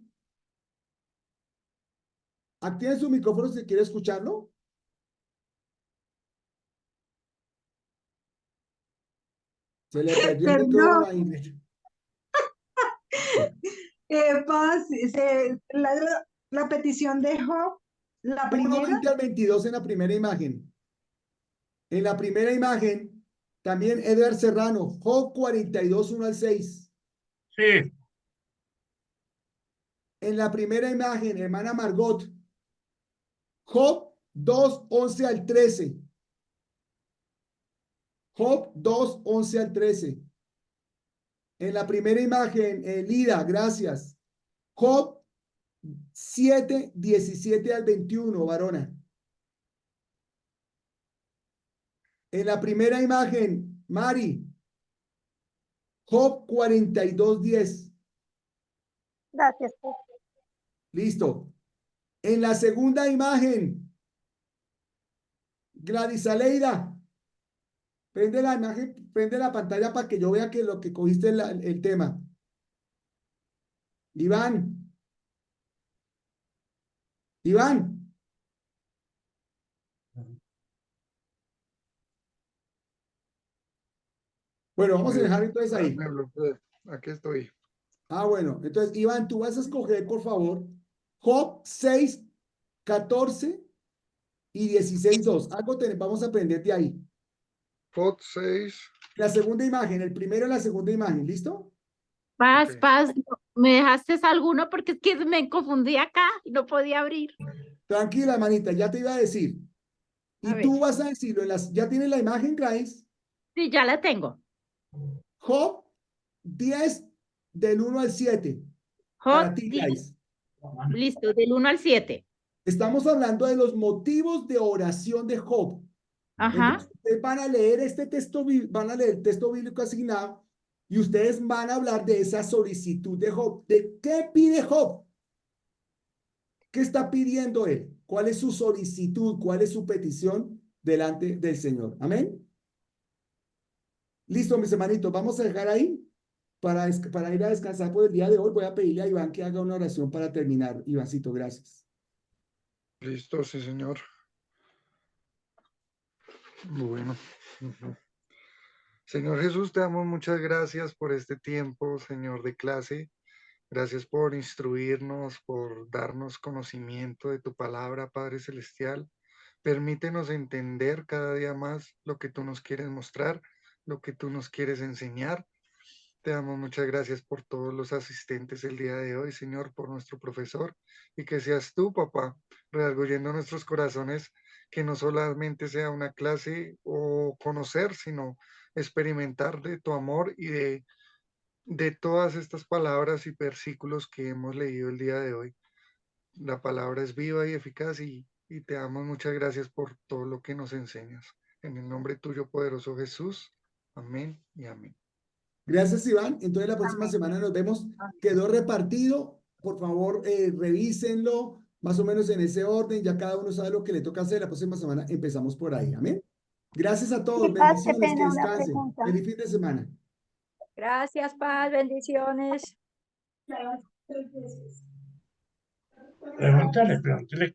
Activen su micrófono si quiere escucharlo. Se le perdió el micrófono Perdón, a Ingrid. la petición de Job, la 1, primera, 20 al 22 en la primera imagen. En la primera imagen, también Edgar Serrano, Job 42, 1 al 6. Sí, En la primera imagen, hermana Margot, Job 2, 11 al 13. Job 2, 11 al 13. En la primera imagen, Lida, gracias. Job 7, 17 al 21, varona. En la primera imagen, Mari, Job 42, 10. Gracias, profe. Listo. En la segunda imagen, Gladys Aleida, prende la imagen, prende la pantalla para que yo vea que lo que cogiste es el tema. Iván. Bueno, vamos a dejar entonces ahí. Me bloqueé. Aquí estoy. Ah, bueno. Entonces, Iván, tú vas a escoger, por favor, Job 6, 14 y 16, 2. Algo vamos a aprender de ahí. Job 6. La segunda imagen, el primero y la segunda imagen, ¿listo? Paz, Ok. paz, ¿me dejaste alguno? Porque es que me confundí acá y no podía abrir. Tranquila, manita, ya te iba a decir. A Y ver, tú vas a decirlo, ¿ya tienes la imagen, Grace? sí, ya la tengo. Job 10 del 1 al 7. Job Para ti, 10, Grace. listo, del 1 al 7. Estamos hablando de los motivos de oración de Job. Ajá. Entonces, ustedes van a leer este texto, van a leer el texto bíblico asignado y ustedes van a hablar de esa solicitud de Job. ¿De qué pide Job? ¿Qué está pidiendo él? ¿Cuál es su solicitud? ¿Cuál es su petición delante del Señor? Amén. Listo, mis hermanitos, vamos a dejar ahí para ir a descansar por el día de hoy. Voy a pedirle a Iván que haga una oración para terminar. Ivancito, gracias. Listo, sí, señor. Bueno. Señor Jesús, te damos muchas gracias por este tiempo, Señor, de clase. Gracias por instruirnos, por darnos conocimiento de tu palabra, Padre Celestial. Permítenos entender cada día más lo que tú nos quieres mostrar, lo que tú nos quieres enseñar. Te damos muchas gracias por todos los asistentes el día de hoy, Señor, por nuestro profesor, y que seas tú, papá, redarguyendo nuestros corazones, que no solamente sea una clase o conocer, sino experimentar de tu amor y de todas estas palabras y versículos que hemos leído el día de hoy. La palabra es viva y eficaz y te damos muchas gracias por todo lo que nos enseñas. En el nombre tuyo, poderoso Jesús. Amén y amén. Gracias, Iván. Entonces, la próxima semana nos vemos. Quedó repartido. Por favor, revísenlo. más o menos en ese orden, ya cada uno sabe lo que le toca hacer. La próxima semana empezamos por ahí. Amén. Gracias a todos. Y Paz, qué Bendiciones. Que pena, una descansen. pregunta. Feliz fin de semana. Gracias, Paz, bendiciones. Pregúntale que le